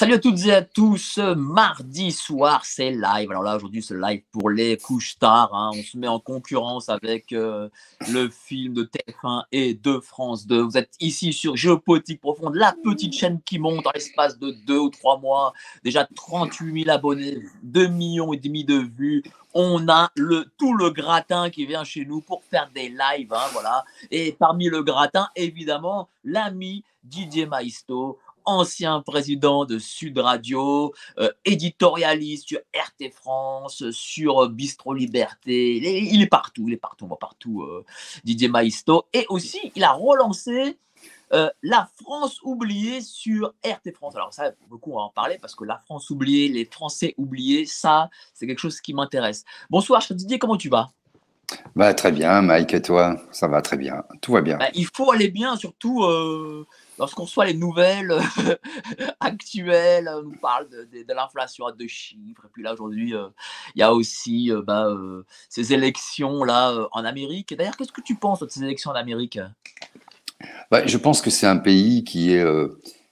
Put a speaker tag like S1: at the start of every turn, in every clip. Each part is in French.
S1: Salut à toutes et à tous, mardi soir c'est live. Alors là aujourd'hui c'est live pour les couches tard, hein. On se met en concurrence avec le film de TF1 et de France 2. Vous êtes ici sur Géopolitique Profonde, la petite chaîne qui monte en l'espace de 2 ou 3 mois. Déjà 38 000 abonnés, 2,5 millions de vues. On a tout le gratin qui vient chez nous pour faire des lives, hein, voilà. Et parmi le gratin, évidemment, l'ami Didier Maisto, ancien président de Sud Radio, éditorialiste sur RT France, sur Bistro Liberté. Il est partout, on voit partout Didier Maisto. Et aussi, il a relancé la France oubliée sur RT France. Alors ça, beaucoup on va en parler parce que la France oubliée, les Français oubliés, ça, c'est quelque chose qui m'intéresse. Bonsoir, cher Didier, comment tu vas?
S2: Bah, très bien, Mike, et toi? Ça va très bien, tout va bien.
S1: Bah, il faut aller bien, surtout lorsqu'on reçoit les nouvelles actuelles. On nous parle de l'inflation à 2 chiffres. Et puis là, aujourd'hui, il y a aussi ces élections-là en Amérique. Et d'ailleurs, qu'est-ce que tu penses de ces élections en Amérique?
S2: Bah, je pense que c'est un pays qui est,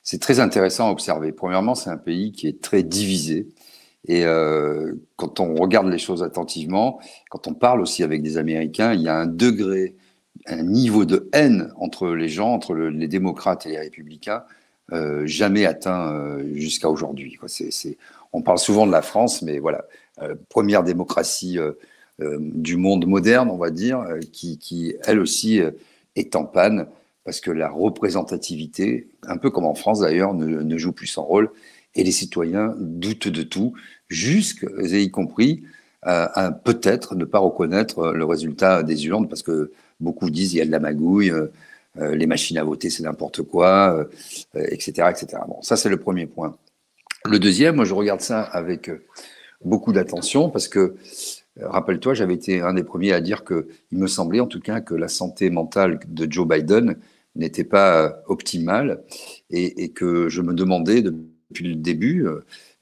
S2: c'est très intéressant à observer. Premièrement, c'est un pays qui est très divisé. Et quand on regarde les choses attentivement, quand on parle aussi avec des Américains, il y a un degré, un niveau de haine entre les gens, entre les démocrates et les républicains, jamais atteint jusqu'à aujourd'hui, quoi. On parle souvent de la France, mais voilà, première démocratie du monde moderne, on va dire, qui elle aussi est en panne, parce que la représentativité, un peu comme en France d'ailleurs, ne joue plus son rôle, et les citoyens doutent de tout, y compris à peut-être ne pas reconnaître le résultat des urnes, parce que beaucoup disent il y a de la magouille, les machines à voter c'est n'importe quoi, etc., etc. Bon, ça c'est le premier point. Le deuxième, moi je regarde ça avec beaucoup d'attention, parce que rappelle-toi, j'avais été un des premiers à dire que il me semblait en tout cas que la santé mentale de Joe Biden n'était pas optimale, et que je me demandais depuis le début,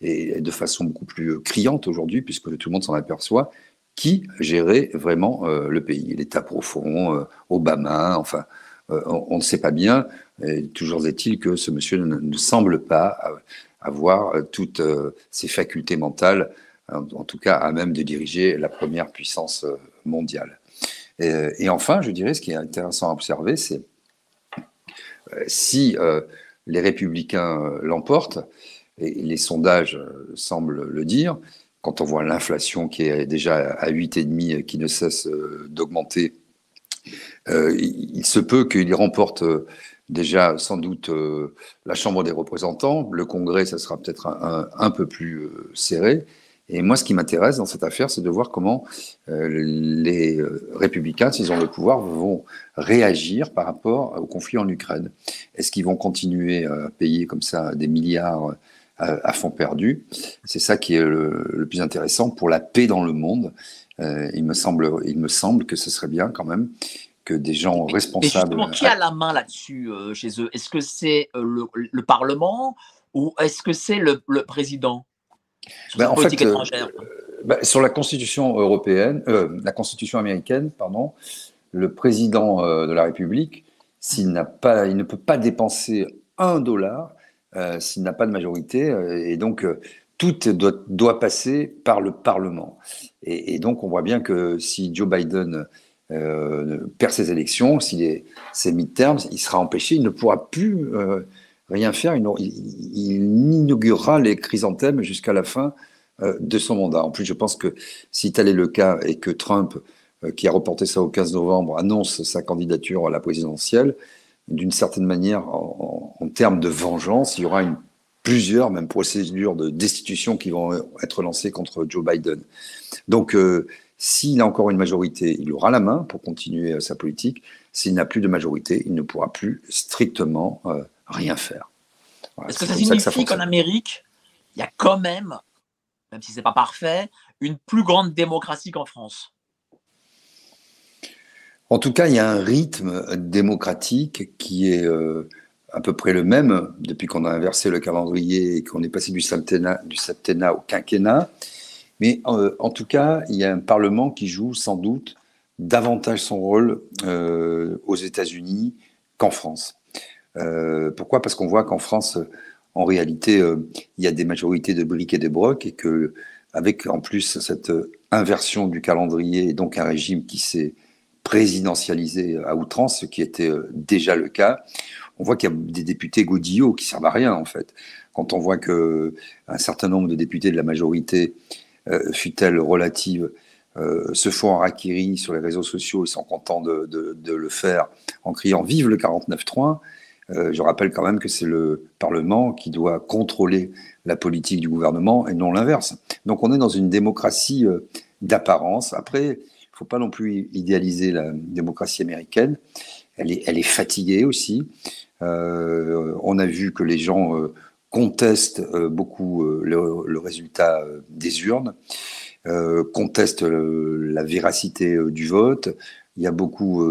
S2: et de façon beaucoup plus criante aujourd'hui, puisque tout le monde s'en aperçoit, qui gérait vraiment le pays, l'État profond, Obama, enfin, on ne sait pas bien. Et toujours est-il que ce monsieur ne semble pas avoir toutes ses facultés mentales, en tout cas à même de diriger la première puissance mondiale. Et enfin, je dirais, ce qui est intéressant à observer, c'est si les républicains l'emportent, et les sondages semblent le dire, quand on voit l'inflation qui est déjà à 8,5, qui ne cesse d'augmenter, il se peut qu'il remporte déjà sans doute la Chambre des représentants. Le Congrès, ça sera peut-être un peu plus serré. Et moi, ce qui m'intéresse dans cette affaire, c'est de voir comment les républicains, s'ils ont le pouvoir, vont réagir par rapport au conflit en Ukraine. Est-ce qu'ils vont continuer à payer comme ça des milliards à fond perdu? C'est ça qui est le plus intéressant pour la paix dans le monde. Il me semble que ce serait bien quand même que des gens
S1: Mais
S2: responsables.
S1: justement, qui a la main là-dessus chez eux? Est-ce que c'est le Parlement ou est-ce que c'est le président sur
S2: Ben,
S1: cette
S2: en
S1: politique
S2: fait,
S1: étrangère?
S2: ben, sur la Constitution européenne, la Constitution américaine, pardon, le président de la République, il ne peut pas dépenser $1 s'il n'a pas de majorité, et donc tout doit passer par le Parlement. Et donc on voit bien que si Joe Biden perd ses élections, ses midterms, il sera empêché, il ne pourra plus rien faire, il inaugurera les chrysanthèmes jusqu'à la fin de son mandat. En plus, je pense que si tel est le cas et que Trump, qui a reporté ça au 15 novembre, annonce sa candidature à la présidentielle, d'une certaine manière, en termes de vengeance, il y aura plusieurs même procédures de destitution qui vont être lancées contre Joe Biden. Donc, s'il a encore une majorité, il aura la main pour continuer sa politique. S'il n'a plus de majorité, il ne pourra plus strictement rien faire. Voilà,
S1: Est-ce que
S2: c'est
S1: ça
S2: comme ça que ça
S1: signifie qu'en
S2: fonctionne.
S1: Amérique, il y a quand même si c'est pas parfait, une plus grande démocratie qu'en France?
S2: En tout cas, il y a un rythme démocratique qui est à peu près le même depuis qu'on a inversé le calendrier et qu'on est passé du septennat au quinquennat. Mais en tout cas, il y a un Parlement qui joue sans doute davantage son rôle aux États-Unis qu'en France. Pourquoi? Parce qu'on voit qu'en France, en réalité, il y a des majorités de briques et de brocs, et que, avec en plus cette inversion du calendrier, et donc un régime qui s'est présidentialisé à outrance, ce qui était déjà le cas, on voit qu'il y a des députés godillots qui servent à rien, en fait. Quand on voit que un certain nombre de députés de la majorité, fut-elle relative, se font en harakiri sur les réseaux sociaux et sont contents de le faire en criant «Vive le 49.3», je rappelle quand même que c'est le Parlement qui doit contrôler la politique du gouvernement et non l'inverse. Donc on est dans une démocratie d'apparence. Après, il ne faut pas non plus idéaliser la démocratie américaine. Elle est fatiguée aussi. On a vu que les gens contestent beaucoup le résultat des urnes, contestent la véracité du vote. Il y a beaucoup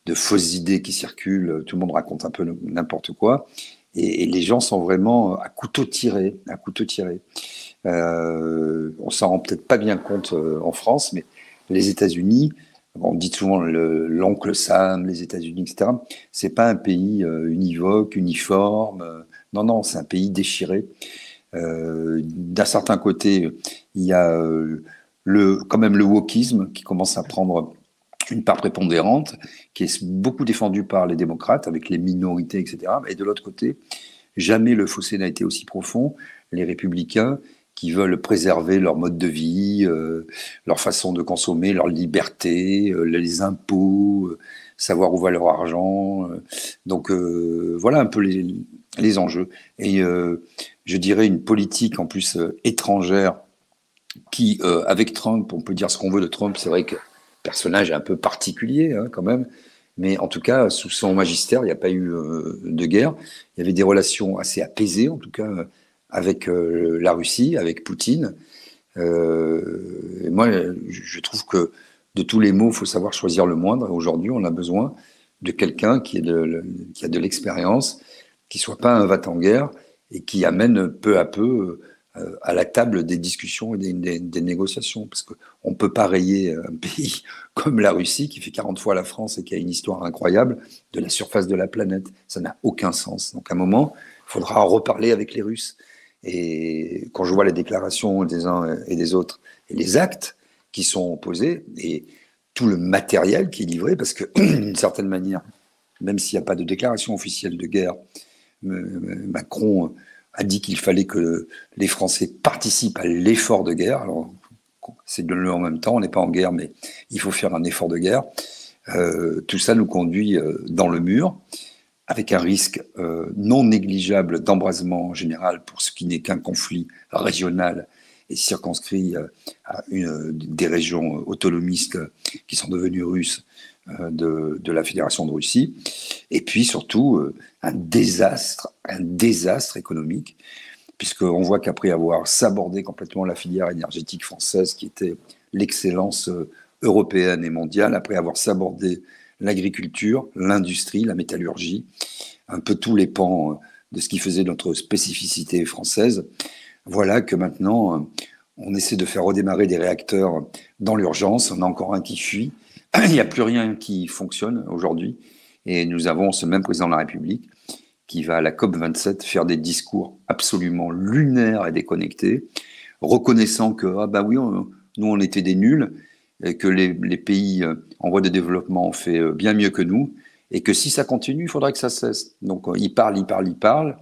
S2: de fausses idées qui circulent. Tout le monde raconte un peu n'importe quoi. Et les gens sont vraiment à couteau tiré, à couteau tiré. On s'en rend peut-être pas bien compte en France, mais les États-Unis, on dit souvent l'oncle Sam, les États-Unis, etc. C'est pas un pays univoque, uniforme. Non, non, c'est un pays déchiré. D'un certain côté, il y a quand même le wokisme qui commence à prendre une part prépondérante, qui est beaucoup défendue par les démocrates, avec les minorités, etc. Et de l'autre côté, jamais le fossé n'a été aussi profond. Les républicains qui veulent préserver leur mode de vie, leur façon de consommer, leur liberté, les impôts, savoir où va leur argent. Donc voilà un peu les enjeux. Et je dirais une politique en plus étrangère qui, avec Trump, on peut dire ce qu'on veut de Trump, c'est vrai que le personnage est un peu particulier hein, quand même, mais en tout cas, sous son magistère, il n'y a pas eu de guerre. Il y avait des relations assez apaisées, en tout cas, avec la Russie, avec Poutine. Et moi, je trouve que de tous les mots, il faut savoir choisir le moindre. Aujourd'hui, on a besoin de quelqu'un qui a de l'expérience, qui soit pas un va-t-en-guerre et qui amène peu à peu à la table des discussions et des négociations. Parce qu'on ne peut pas rayer un pays comme la Russie, qui fait 40 fois la France et qui a une histoire incroyable, de la surface de la planète. Ça n'a aucun sens. Donc à un moment, il faudra reparler avec les Russes. Et quand je vois les déclarations des uns et des autres, et les actes qui sont posés, et tout le matériel qui est livré, parce que d'une certaine manière, même s'il n'y a pas de déclaration officielle de guerre, Macron a dit qu'il fallait que les Français participent à l'effort de guerre. Alors, c'est de le en même temps, on n'est pas en guerre, mais il faut faire un effort de guerre. Tout ça nous conduit dans le mur, avec un risque non négligeable d'embrasement général pour ce qui n'est qu'un conflit régional et circonscrit à des régions autonomistes qui sont devenues russes de la Fédération de Russie. Et puis surtout, un désastre économique, puisqu'on voit qu'après avoir sabordé complètement la filière énergétique française, qui était l'excellence européenne et mondiale, après avoir sabordé l'agriculture, l'industrie, la métallurgie, un peu tous les pans de ce qui faisait notre spécificité française, voilà que maintenant, on essaie de faire redémarrer des réacteurs dans l'urgence. On a encore un qui fuit. Il n'y a plus rien qui fonctionne aujourd'hui. Et nous avons ce même président de la République qui va à la COP27 faire des discours absolument lunaires et déconnectés, reconnaissant que, ah bah oui, nous on était des nuls, et que les pays en voie de développement ont fait bien mieux que nous, et que si ça continue, il faudrait que ça cesse. Donc il parle,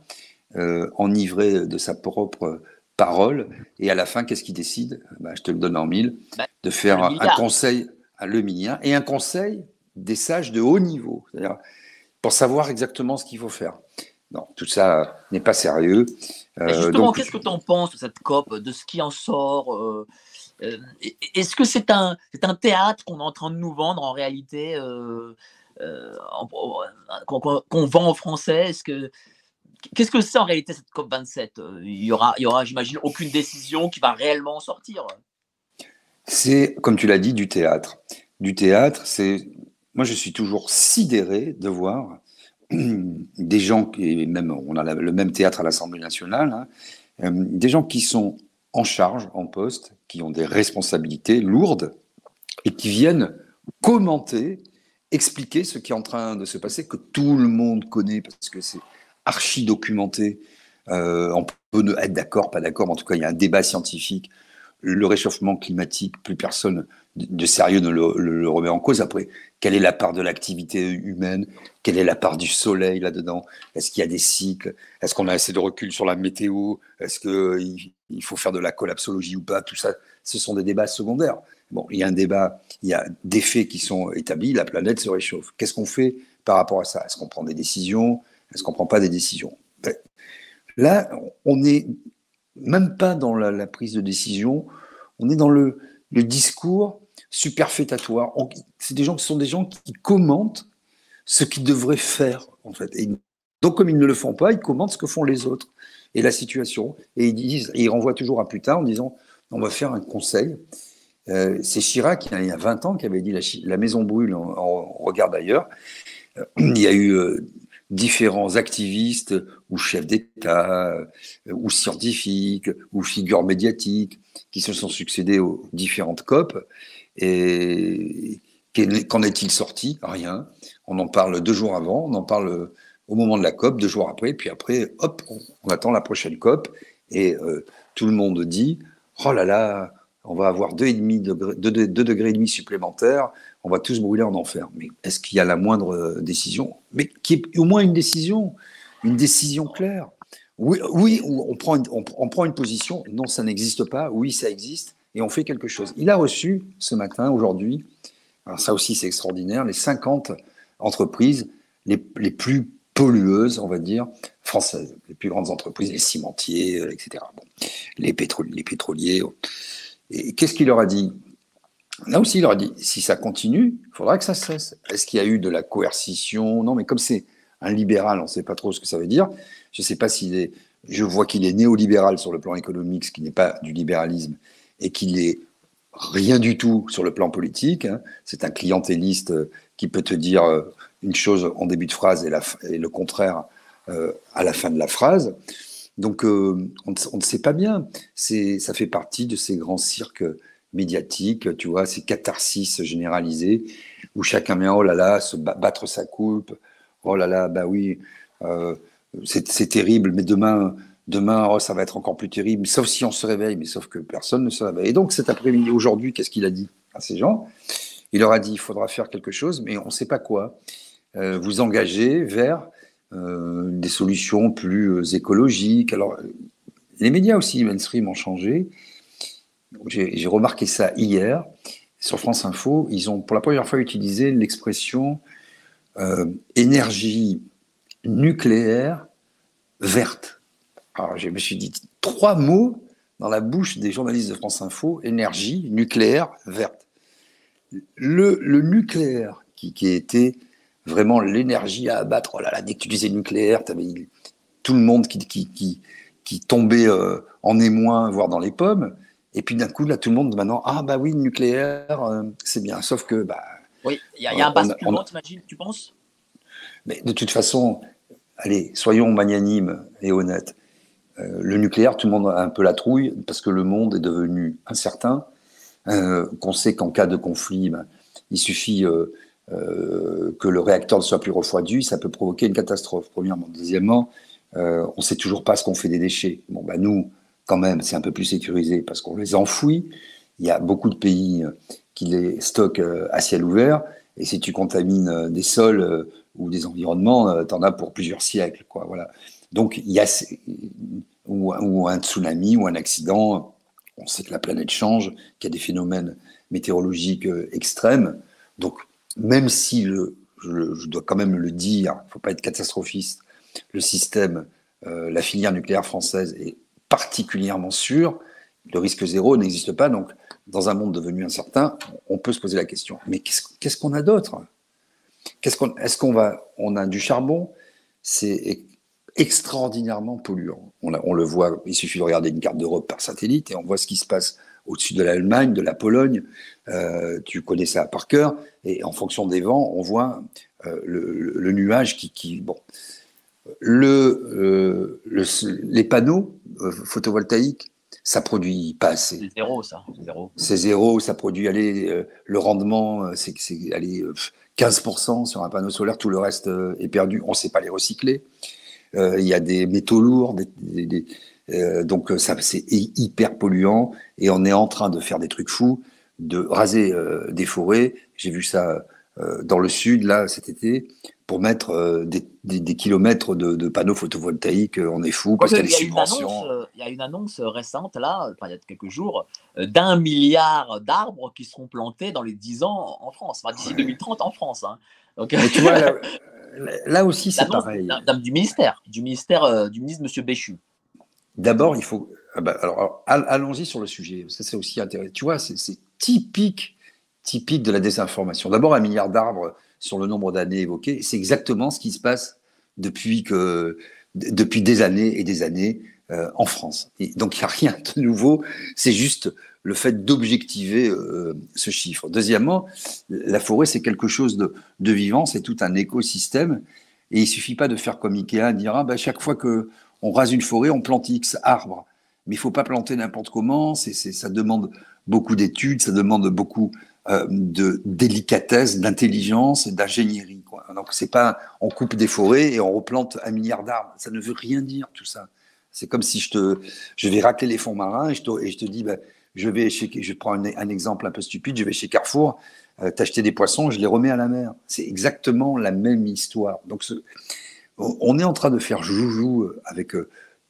S2: enivré de sa propre parole, et à la fin, qu'est-ce qu'il décide? Bah, je te le donne en mille,
S1: Bah,
S2: de faire
S1: le
S2: un
S1: milliard.
S2: conseil à le milliard, et un conseil des sages de haut niveau, c'est-à-dire pour savoir exactement ce qu'il faut faire. Non, tout ça n'est pas sérieux.
S1: Et justement,
S2: Donc,
S1: qu'est-ce que tu en penses de cette COP, de ce qui en sort est-ce que c'est un théâtre qu'on est en train de nous vendre en réalité, qu'on vend aux Français? Qu'est-ce que c'est en réalité cette COP27? Il y aura, j'imagine, aucune décision qui va réellement en sortir.
S2: c'est, comme tu l'as dit, du théâtre. Du théâtre, moi je suis toujours sidéré de voir des gens, et même on a le même théâtre à l'Assemblée nationale, hein, des gens qui sont en charge, en poste, qui ont des responsabilités lourdes et qui viennent commenter, expliquer ce qui est en train de se passer, que tout le monde connaît parce que c'est archi documenté, On peut être d'accord, pas d'accord, mais en tout cas, il y a un débat scientifique. Le réchauffement climatique, plus personne de sérieux ne le remet en cause. Après, quelle est la part de l'activité humaine? Quelle est la part du soleil là-dedans? Est-ce qu'il y a des cycles? Est-ce qu'on a assez de recul sur la météo? Est-ce qu'il faut faire de la collapsologie ou pas? Tout ça, ce sont des débats secondaires. Bon, il y a un débat, il y a des faits qui sont établis, la planète se réchauffe. Qu'est-ce qu'on fait par rapport à ça? Est-ce qu'on prend des décisions? Est-ce qu'on ne prend pas des décisions? Là, on n'est même pas dans la prise de décision, on est dans le discours superfétatoire. C'est des gens qui sont des gens qui commentent ce qu'ils devraient faire, en fait. Et donc, comme ils ne le font pas, ils commentent ce que font les autres et la situation. Et ils renvoient toujours à plus tard en disant on va faire un conseil. C'est Chirac, il y a 20 ans, qui avait dit la maison brûle, on regarde ailleurs. Il y a eu différents activistes ou chefs d'État ou scientifiques ou figures médiatiques qui se sont succédés aux différentes COP. Et qu'en est-il sorti? Rien. On en parle 2 jours avant, on en parle au moment de la COP, 2 jours après, puis après, hop, on attend la prochaine COP. Et tout le monde dit, oh là là, on va avoir 2 degrés et demi supplémentaires, on va tous brûler en enfer. Mais est-ce qu'il y a la moindre décision? Mais qui est au moins une décision claire. Oui, oui, on prend une position. Non, ça n'existe pas. Oui, ça existe. Et on fait quelque chose. Il a reçu ce matin, aujourd'hui, alors ça aussi c'est extraordinaire, les 50 entreprises les plus pollueuses, on va dire, françaises. Les plus grandes entreprises, les cimentiers, etc. Bon, les pétroliers. Et qu'est-ce qu'il leur a dit? Là aussi, il leur a dit, si ça continue, il faudra que ça cesse. Est-ce qu'il y a eu de la coercition? Non, mais comme c'est un libéral, on ne sait pas trop ce que ça veut dire. Je ne sais pas s'il est... Je vois qu'il est néolibéral sur le plan économique, ce qui n'est pas du libéralisme, et qu'il est rien du tout sur le plan politique. Hein. C'est un clientéliste qui peut te dire une chose en début de phrase et le contraire à la fin de la phrase. Donc, on ne sait pas bien. Ça fait partie de ces grands cirques médiatiques, tu vois, ces catharsis généralisés, où chacun vient, oh là là, se battre sa coupe, oh là là, bah oui, c'est terrible, mais demain, oh, ça va être encore plus terrible, sauf si on se réveille, mais sauf que personne ne se réveille. Et donc, cet après-midi, aujourd'hui, qu'est-ce qu'il a dit à ces gens? Il leur a dit, il faudra faire quelque chose, mais on ne sait pas quoi. Vous engager vers des solutions plus écologiques. Alors, les médias aussi, mainstream, ont changé. J'ai remarqué ça hier sur France Info. Ils ont pour la première fois utilisé l'expression énergie nucléaire verte. Alors, je me suis dit 3 mots dans la bouche des journalistes de France Info, énergie nucléaire verte. Le nucléaire, qui était vraiment l'énergie à abattre, oh là là, dès que tu disais nucléaire, tu avais tout le monde qui tombait en émoi, voire dans les pommes. Et puis d'un coup, là, tout le monde maintenant, ah bah oui, le nucléaire, c'est bien. Sauf que, bah.
S1: Oui, il y a un basculement, t'imagines, tu penses?
S2: Mais de toute façon, allez, soyons magnanimes et honnêtes. Le nucléaire, tout le monde a un peu la trouille parce que le monde est devenu incertain. Qu'on sait qu'en cas de conflit, ben, il suffit que le réacteur ne soit plus refroidi, ça peut provoquer une catastrophe, premièrement. Deuxièmement, on ne sait toujours pas ce qu'on fait des déchets. Bon, ben nous, quand même, c'est un peu plus sécurisé parce qu'on les enfouit. Il y a beaucoup de pays qui les stockent à ciel ouvert. Et si tu contamines des sols ou des environnements, tu en as pour plusieurs siècles, quoi, voilà. Donc, il y a ou un tsunami ou un accident. On sait que la planète change, qu'il y a des phénomènes météorologiques extrêmes. Donc, même si je dois quand même le dire, il ne faut pas être catastrophiste, le système, la filière nucléaire française est particulièrement sûre, le risque zéro n'existe pas. Donc, dans un monde devenu incertain, on peut se poser la question. Mais qu'est-ce qu'on a d'autre? Est-ce on a du charbon? C'est extraordinairement polluant. On le voit, il suffit de regarder une carte d'Europe par satellite et on voit ce qui se passe au-dessus de l'Allemagne, de la Pologne. Tu connais ça par cœur. Et en fonction des vents, on voit le nuage qui bon. Les panneaux photovoltaïques, ça produit pas assez.
S1: C'est zéro, ça. Zéro.
S2: C'est zéro, ça produit, le rendement, c'est 15% sur un panneau solaire, tout le reste est perdu, on ne sait pas les recycler. il y a des métaux lourds, donc ça c'est hyper polluant et on est en train de faire des trucs fous, de raser des forêts. J'ai vu ça dans le sud là cet été pour mettre des kilomètres de panneaux photovoltaïques. On est fou parce
S1: Quoique,
S2: qu'il y a des subventions.
S1: il y a une annonce récente, là, enfin, il y a quelques jours, d'1 milliard d'arbres qui seront plantés dans les 10 ans en France, enfin, d'ici
S2: Ouais.
S1: 2030 en France. Hein. Donc,
S2: Mais tu vois, là aussi, c'est
S1: l'annonce
S2: pareil.
S1: du ministre Monsieur Béchu.
S2: D'abord, il faut. Ah bah, alors, allons-y sur le sujet. Ça, c'est aussi intéressant. Tu vois, c'est typique de la désinformation. D'abord, 1 milliard d'arbres sur le nombre d'années évoquées. C'est exactement ce qui se passe depuis des années et des années en France. Et donc, il n'y a rien de nouveau. C'est juste le fait d'objectiver ce chiffre. Deuxièmement, la forêt, c'est quelque chose de vivant. C'est tout un écosystème. Et il suffit pas de faire comme Ikea, dire ah, bah, chaque fois que on rase une forêt, on plante X arbres. Mais il faut pas planter n'importe comment. Ça demande beaucoup d'études, ça demande beaucoup de délicatesse, d'intelligence, d'ingénierie. Donc c'est pas on coupe des forêts et on replante 1 milliard d'arbres. Ça ne veut rien dire tout ça. C'est comme si je vais racler les fonds marins et je te dis, bah, je prends un exemple un peu stupide, je vais chez Carrefour, t'acheter des poissons, je les remets à la mer. C'est exactement la même histoire. Donc on est en train de faire joujou avec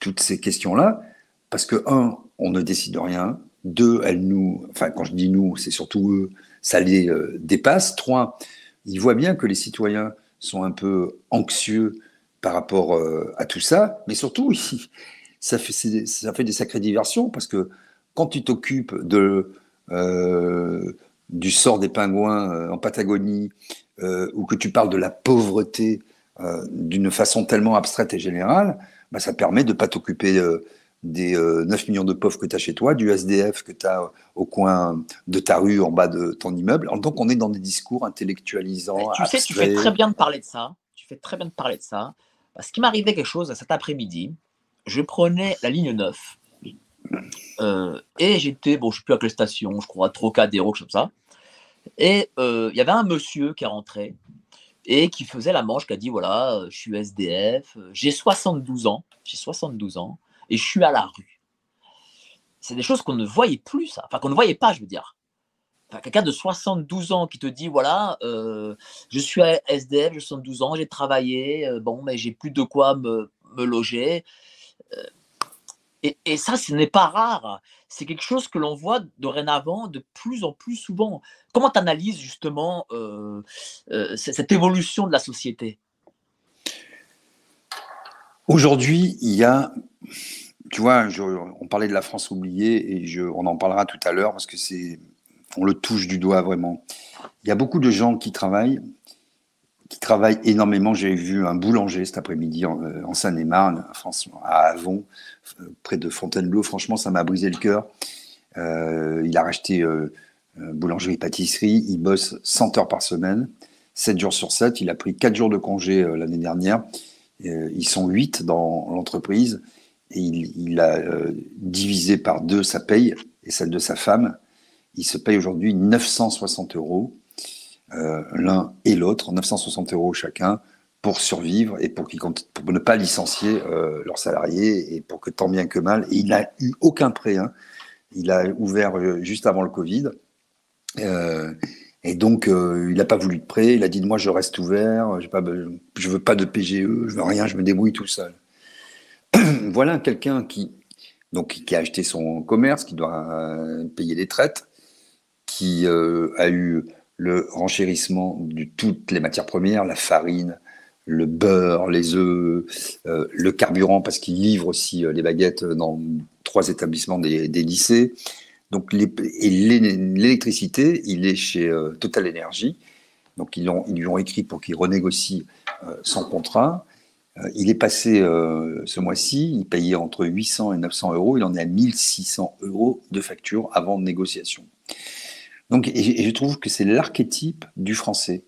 S2: toutes ces questions-là, parce que, un, on ne décide rien. Deux, enfin, quand je dis nous, c'est surtout eux, ça les dépasse. Trois, ils voient bien que les citoyens sont un peu anxieux par rapport à tout ça, mais surtout, ça fait des sacrées diversions, parce que quand tu t'occupes du sort des pingouins en Patagonie, ou que tu parles de la pauvreté d'une façon tellement abstraite et générale, bah, ça permet de ne pas t'occuper des 9 millions de pauvres que tu as chez toi, du SDF que tu as au coin de ta rue, en bas de ton immeuble. Donc on est dans des discours intellectualisants,
S1: Tu sais, tu fais très
S2: abstraits.
S1: bien de parler de ça. Tu fais très bien de parler de ça. Parce qu'il m'arrivait quelque chose cet après-midi. Je prenais la ligne 9 et j'étais, bon, je ne sais plus à quelle station, je crois, Trocadéro, quelque chose comme ça. Et il y avait un monsieur qui est rentré et qui faisait la manche, qui a dit voilà, je suis SDF, j'ai 72 ans, et je suis à la rue. C'est des choses qu'on ne voyait plus, ça. Enfin, qu'on ne voyait pas, je veux dire. Enfin, quelqu'un de 72 ans qui te dit voilà, je suis SDF, j'ai 72 ans, j'ai travaillé, bon, mais j'ai plus de quoi me loger. Et ça, ce n'est pas rare. C'est quelque chose que l'on voit dorénavant de plus en plus souvent. Comment tu analyses justement cette évolution de la société?
S2: Aujourd'hui, il y a, tu vois, on parlait de la France oubliée et on en parlera tout à l'heure parce que on le touche du doigt vraiment. Il y a beaucoup de gens qui travaillent énormément. J'ai vu un boulanger cet après-midi en Seine-et-Marne, à Avon, près de Fontainebleau. Franchement, ça m'a brisé le cœur. Il a racheté boulangerie-pâtisserie. Il bosse 100 heures par semaine, 7 jours sur 7. Il a pris 4 jours de congé l'année dernière. Ils sont 8 dans l'entreprise. Et il a divisé par 2 sa paye et celle de sa femme. Il se paye aujourd'hui 960 euros. L'un et l'autre, 960 euros chacun, pour survivre et pour ne pas licencier leurs salariés et pour que tant bien que mal. Et il n'a eu aucun prêt. Hein. Il a ouvert juste avant le Covid. Et donc, il n'a pas voulu de prêt. Il a dit moi, je reste ouvert. Je veux pas de PGE. Je veux rien. Je me débrouille tout seul. Voilà quelqu'un qui a acheté son commerce, qui doit payer les traites, qui a eu le renchérissement de toutes les matières premières, la farine, le beurre, les œufs, le carburant, parce qu'il livre aussi les baguettes dans 3 établissements des lycées. Donc, l'électricité, il est chez Total Energy. Donc, ils lui ont écrit pour qu'il renégocie son contrat. Il est passé ce mois-ci, il payait entre 800 et 900 euros. Il en est à 1600 euros de facture avant négociation. Donc, et je trouve que c'est l'archétype du Français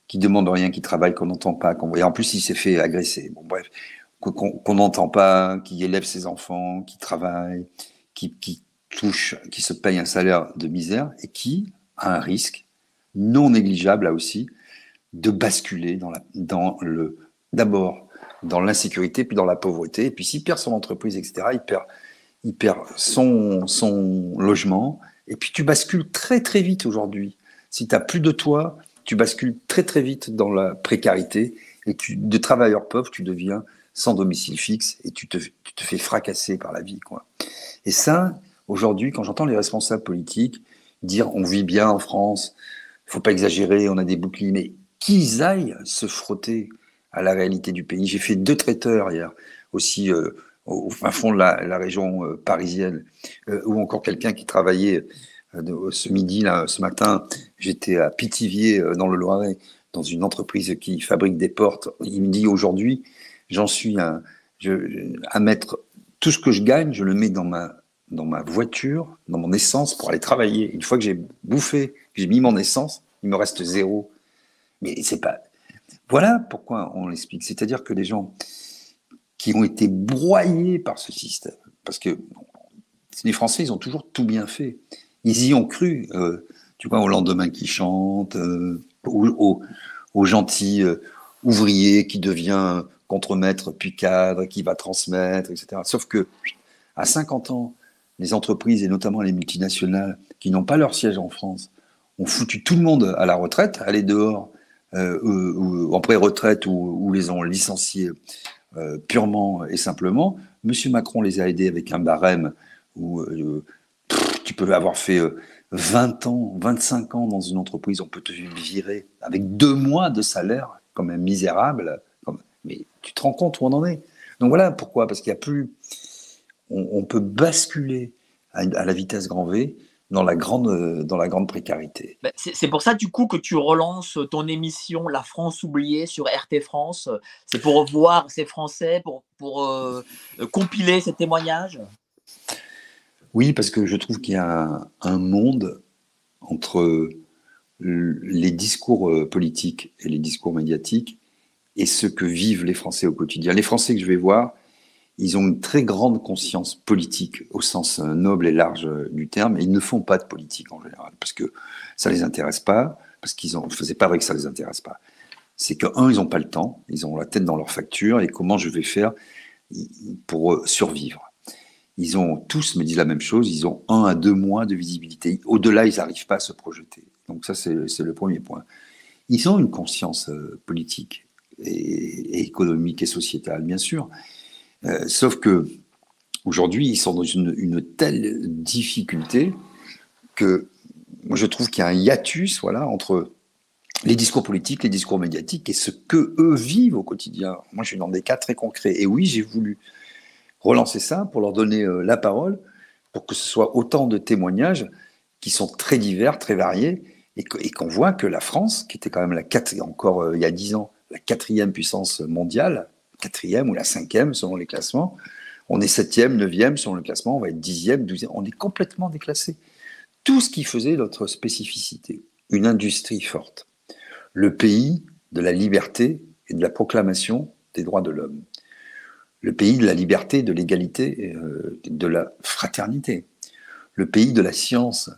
S2: qui demande rien, qui travaille, qu'on n'entend pas, et en plus il s'est fait agresser. Bon, bref, qu'on n'entend pas, qui élève ses enfants, qui travaille, qui se paye un salaire de misère et qui a un risque non négligeable là aussi de basculer dans le d'abord dans l'insécurité, puis dans la pauvreté. Et puis s'il perd son entreprise, etc., il perd son logement. Et puis tu bascules très très vite aujourd'hui. Si tu n'as plus de toit, tu bascules très très vite dans la précarité. Et de travailleur pauvre, tu deviens sans domicile fixe et tu te fais fracasser par la vie, quoi. Et ça, aujourd'hui, quand j'entends les responsables politiques dire on vit bien en France, il ne faut pas exagérer, on a des boucliers, mais qu'ils aillent se frotter à la réalité du pays. J'ai fait 2 traiteurs hier, aussi au fin fond de la région parisienne, ou encore quelqu'un qui travaillait ce midi, là, ce matin, j'étais à Pithiviers, dans le Loiret, dans une entreprise qui fabrique des portes. Il me dit aujourd'hui, j'en suis à mettre tout ce que je gagne, je le mets dans ma voiture, dans mon essence pour aller travailler. Une fois que j'ai bouffé, que j'ai mis mon essence, il me reste 0. Mais c'est pas. Voilà pourquoi on l'explique. C'est-à-dire que les gens qui ont été broyés par ce système, parce que les Français, ils ont toujours tout bien fait. Ils y ont cru, tu vois, au lendemain qui chante, au gentil ouvrier qui devient contremaître puis cadre, qui va transmettre, etc. Sauf que à 50 ans, les entreprises, et notamment les multinationales, qui n'ont pas leur siège en France, ont foutu tout le monde à la retraite, aller dehors, ou en pré-retraite, ou les ont licenciés purement et simplement. Monsieur Macron les a aidés avec un barème où tu peux avoir fait 20 ans, 25 ans dans une entreprise, on peut te virer avec 2 mois de salaire, quand même misérable. Mais tu te rends compte où on en est. Donc voilà pourquoi, parce qu'il n'y a plus... On peut basculer à la vitesse grand V dans la grande précarité.
S1: C'est pour ça, du coup, que tu relances ton émission La France oubliée sur RT France. C'est pour voir ces Français, pour compiler ces témoignages.
S2: Oui, parce que je trouve qu'il y a un monde entre les discours politiques et les discours médiatiques et ce que vivent les Français au quotidien. Les Français que je vais voir, ils ont une très grande conscience politique au sens noble et large du terme, et ils ne font pas de politique en général, parce que ça les intéresse pas, parce qu'ils ont, c'est pas vrai que ça les intéresse pas. C'est que, ils n'ont pas le temps, ils ont la tête dans leur facture, et comment je vais faire pour survivre. Ils ont tous me disent la même chose, ils ont 1 à 2 mois de visibilité. Au-delà, ils n'arrivent pas à se projeter. Donc ça, c'est le premier point. Ils ont une conscience politique et économique et sociétale, bien sûr. Sauf que aujourd'hui, ils sont dans une telle difficulté que moi, je trouve qu'il y a un hiatus, voilà, entre les discours politiques, les discours médiatiques et ce que eux vivent au quotidien. Moi, je suis dans des cas très concrets. Et oui, j'ai voulu relancer ça pour leur donner la parole, pour que ce soit autant de témoignages qui sont très divers, très variés, et qu'on voit que la France, qui était quand même encore il y a 10 ans, la 4e puissance mondiale, 4e ou la 5e selon les classements, on est 7e, 9e selon le classement, on va être 10e, 12e, on est complètement déclassé. Tout ce qui faisait notre spécificité, une industrie forte, le pays de la liberté et de la proclamation des droits de l'homme, le pays de la liberté, de l'égalité, de la fraternité, le pays de la science,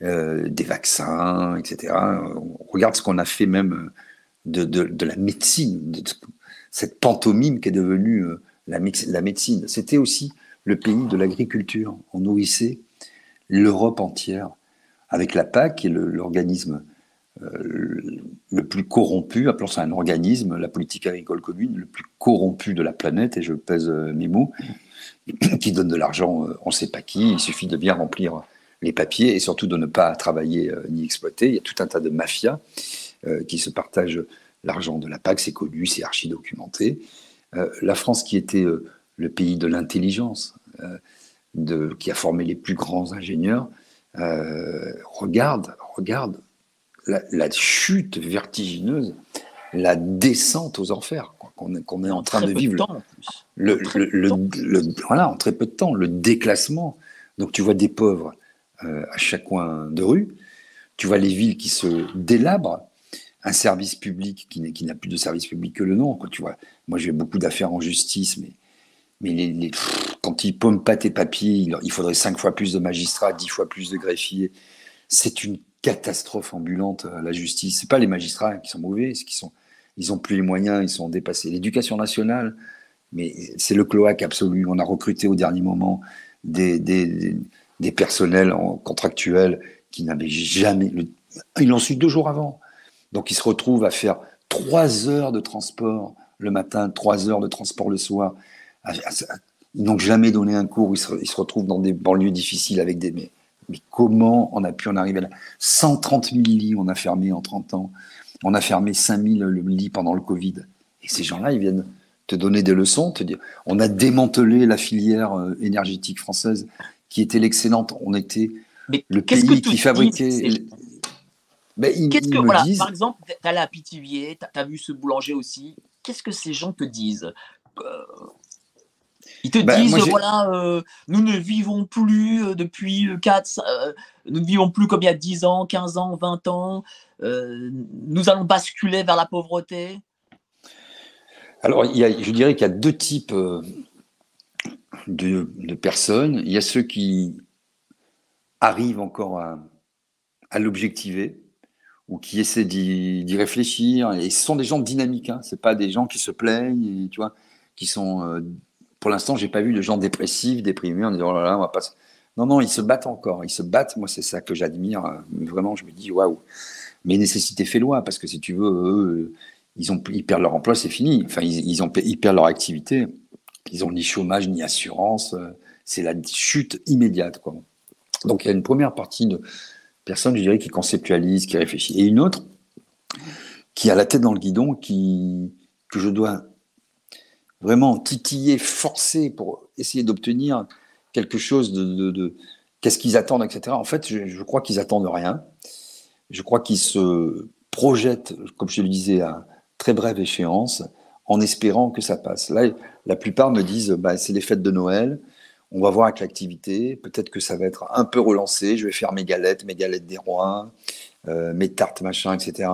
S2: des vaccins, etc. On regarde ce qu'on a fait même de la médecine, de cette pantomime qui est devenue la médecine. C'était aussi le pays de l'agriculture. On nourrissait l'Europe entière avec la PAC, qui est l'organisme le plus corrompu, appelons ça un organisme, la politique agricole commune, le plus corrompu de la planète, et je pèse mes mots, qui donne de l'argent, on ne sait pas qui, il suffit de bien remplir les papiers et surtout de ne pas travailler ni exploiter. Il y a tout un tas de mafias qui se partagent l'argent de la PAC, c'est connu, c'est archi-documenté. La France, qui était le pays de l'intelligence, qui a formé les plus grands ingénieurs, regarde la chute vertigineuse, la descente aux enfers qu'on est en train de vivre. Voilà, en très peu de temps, le déclassement. Donc tu vois des pauvres à chaque coin de rue, tu vois les villes qui se délabrent, un service public qui n'a plus de service public que le nom. Quoi, tu vois. Moi, j'ai beaucoup d'affaires en justice, mais quand ils pomment pas tes papiers, il faudrait 5 fois plus de magistrats, 10 fois plus de greffiers. C'est une catastrophe ambulante à la justice. C'est pas les magistrats qui sont mauvais, ils n'ont plus les moyens, ils sont dépassés. L'éducation nationale, mais c'est le cloaque absolu. On a recruté au dernier moment des personnels contractuels qui n'avaient jamais... Ils l'ont su 2 jours avant. Donc ils se retrouvent à faire 3 heures de transport le matin, 3 heures de transport le soir. Ils n'ont jamais donné un cours, ils se retrouvent dans des banlieues difficiles avec des... Mais comment on a pu en arriver là? 130 000 lits on a fermé en 30 ans. On a fermé 5 000 lits pendant le Covid. Et ces gens-là, ils viennent te donner des leçons, te dire, on a démantelé la filière énergétique française qui était l'excellente. On était
S1: Mais
S2: le
S1: qu'est-ce que
S2: pays
S1: te
S2: qui
S1: disent
S2: fabriquait...
S1: ces gens?
S2: Ben,
S1: Qu'est-ce que,
S2: ils me
S1: voilà,
S2: disent...
S1: par exemple, tu es allé à Pithiviers, tu as vu ce boulanger aussi. Qu'est-ce que ces gens te disent? Euh, Ils te
S2: Ben,
S1: disent,
S2: moi,
S1: voilà, nous ne vivons plus depuis 4, nous ne vivons plus comme il y a 10 ans, 15 ans, 20 ans, nous allons basculer vers la pauvreté.
S2: Alors, je dirais qu'il y a 2 types de personnes. Il y a ceux qui arrivent encore à l'objectiver ou qui essaient d'y réfléchir. Et ce sont des gens dynamiques, hein. C'est pas des gens qui se plaignent, et, tu vois, qui sont... pour l'instant, j'ai pas vu de gens dépressifs, déprimés, en disant, oh là là, on va pas... Non, non, ils se battent encore. Ils se battent. Moi, c'est ça que j'admire. Vraiment, je me dis, waouh. Mais nécessité fait loi, parce que si tu veux, eux, ils perdent leur emploi, c'est fini. Enfin, ils perdent leur activité. Ils ont ni chômage, ni assurance. C'est la chute immédiate, quoi. Donc, il y a une première partie de personnes, je dirais, qui conceptualisent, qui réfléchissent. Et une autre qui a la tête dans le guidon, que je dois vraiment titiller, forcer pour essayer d'obtenir quelque chose de qu'est-ce qu'ils attendent, etc. En fait, je crois qu'ils attendent rien. Je crois qu'ils se projettent, comme je le disais, à très brève échéance, en espérant que ça passe. Là, la plupart me disent, bah, c'est les fêtes de Noël, on va voir avec l'activité, peut-être que ça va être un peu relancé, je vais faire mes galettes des rois, mes tartes, machin, etc.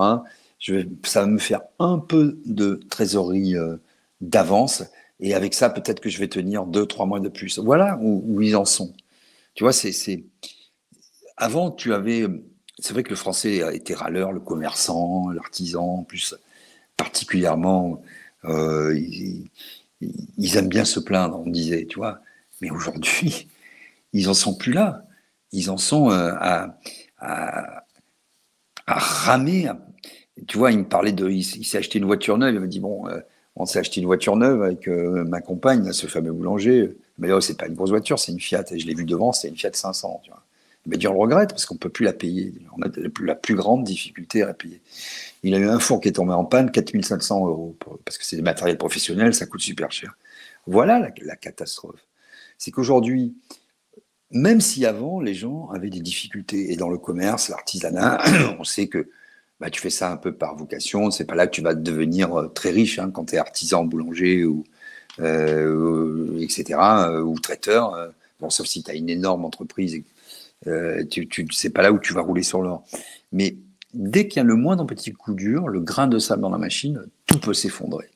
S2: Ça va me faire un peu de trésorerie d'avance, et avec ça, peut-être que je vais tenir 2, 3 mois de plus. Voilà où ils en sont. Tu vois, avant, c'est vrai que le français a été râleur, le commerçant, l'artisan, en plus particulièrement, ils aiment bien se plaindre, on disait, tu vois. Mais aujourd'hui, ils en sont plus là. Ils en sont à, à ramer. Tu vois, il me parlait il s'est acheté une voiture neuve. Il m'a dit, bon, on s'est acheté une voiture neuve avec ma compagne, là, ce fameux boulanger. Mais là, c'est pas une grosse voiture, c'est une Fiat. Et je l'ai vu devant, c'est une Fiat 500. Tu vois. Il m'a dit, on le regrette parce qu'on ne peut plus la payer. On a la plus grande difficulté à la payer. Il a eu un four qui est tombé en panne, 4 500 €, parce que c'est des matériels professionnels, ça coûte super cher. Voilà la catastrophe. C'est qu'aujourd'hui, même si avant, les gens avaient des difficultés, et dans le commerce, l'artisanat, on sait que bah, tu fais ça un peu par vocation, c'est pas là que tu vas devenir très riche, hein, quand tu es artisan, boulanger, etc., ou traiteur, bon, sauf si tu as une énorme entreprise, c'est pas là où tu vas rouler sur l'or. Mais dès qu'il y a le moindre petit coup dur, le grain de sable dans la machine, tout peut s'effondrer.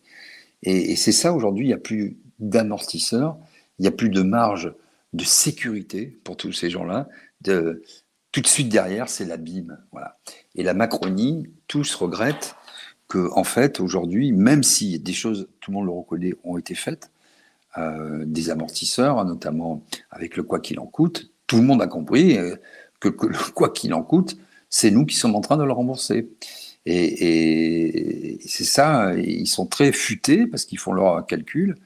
S2: Et c'est ça aujourd'hui, il n'y a plus d'amortisseur, il n'y a plus de marge de sécurité pour tous ces gens-là. Tout de suite derrière, c'est l'abîme. Voilà. Et la Macronie, tous regrettent que, en fait, aujourd'hui, même si des choses, tout le monde le reconnaît, ont été faites, des amortisseurs, notamment avec le quoi qu'il en coûte, tout le monde a compris que le quoi qu'il en coûte, c'est nous qui sommes en train de le rembourser. Et c'est ça, ils sont très futés parce qu'ils font leurs calculs.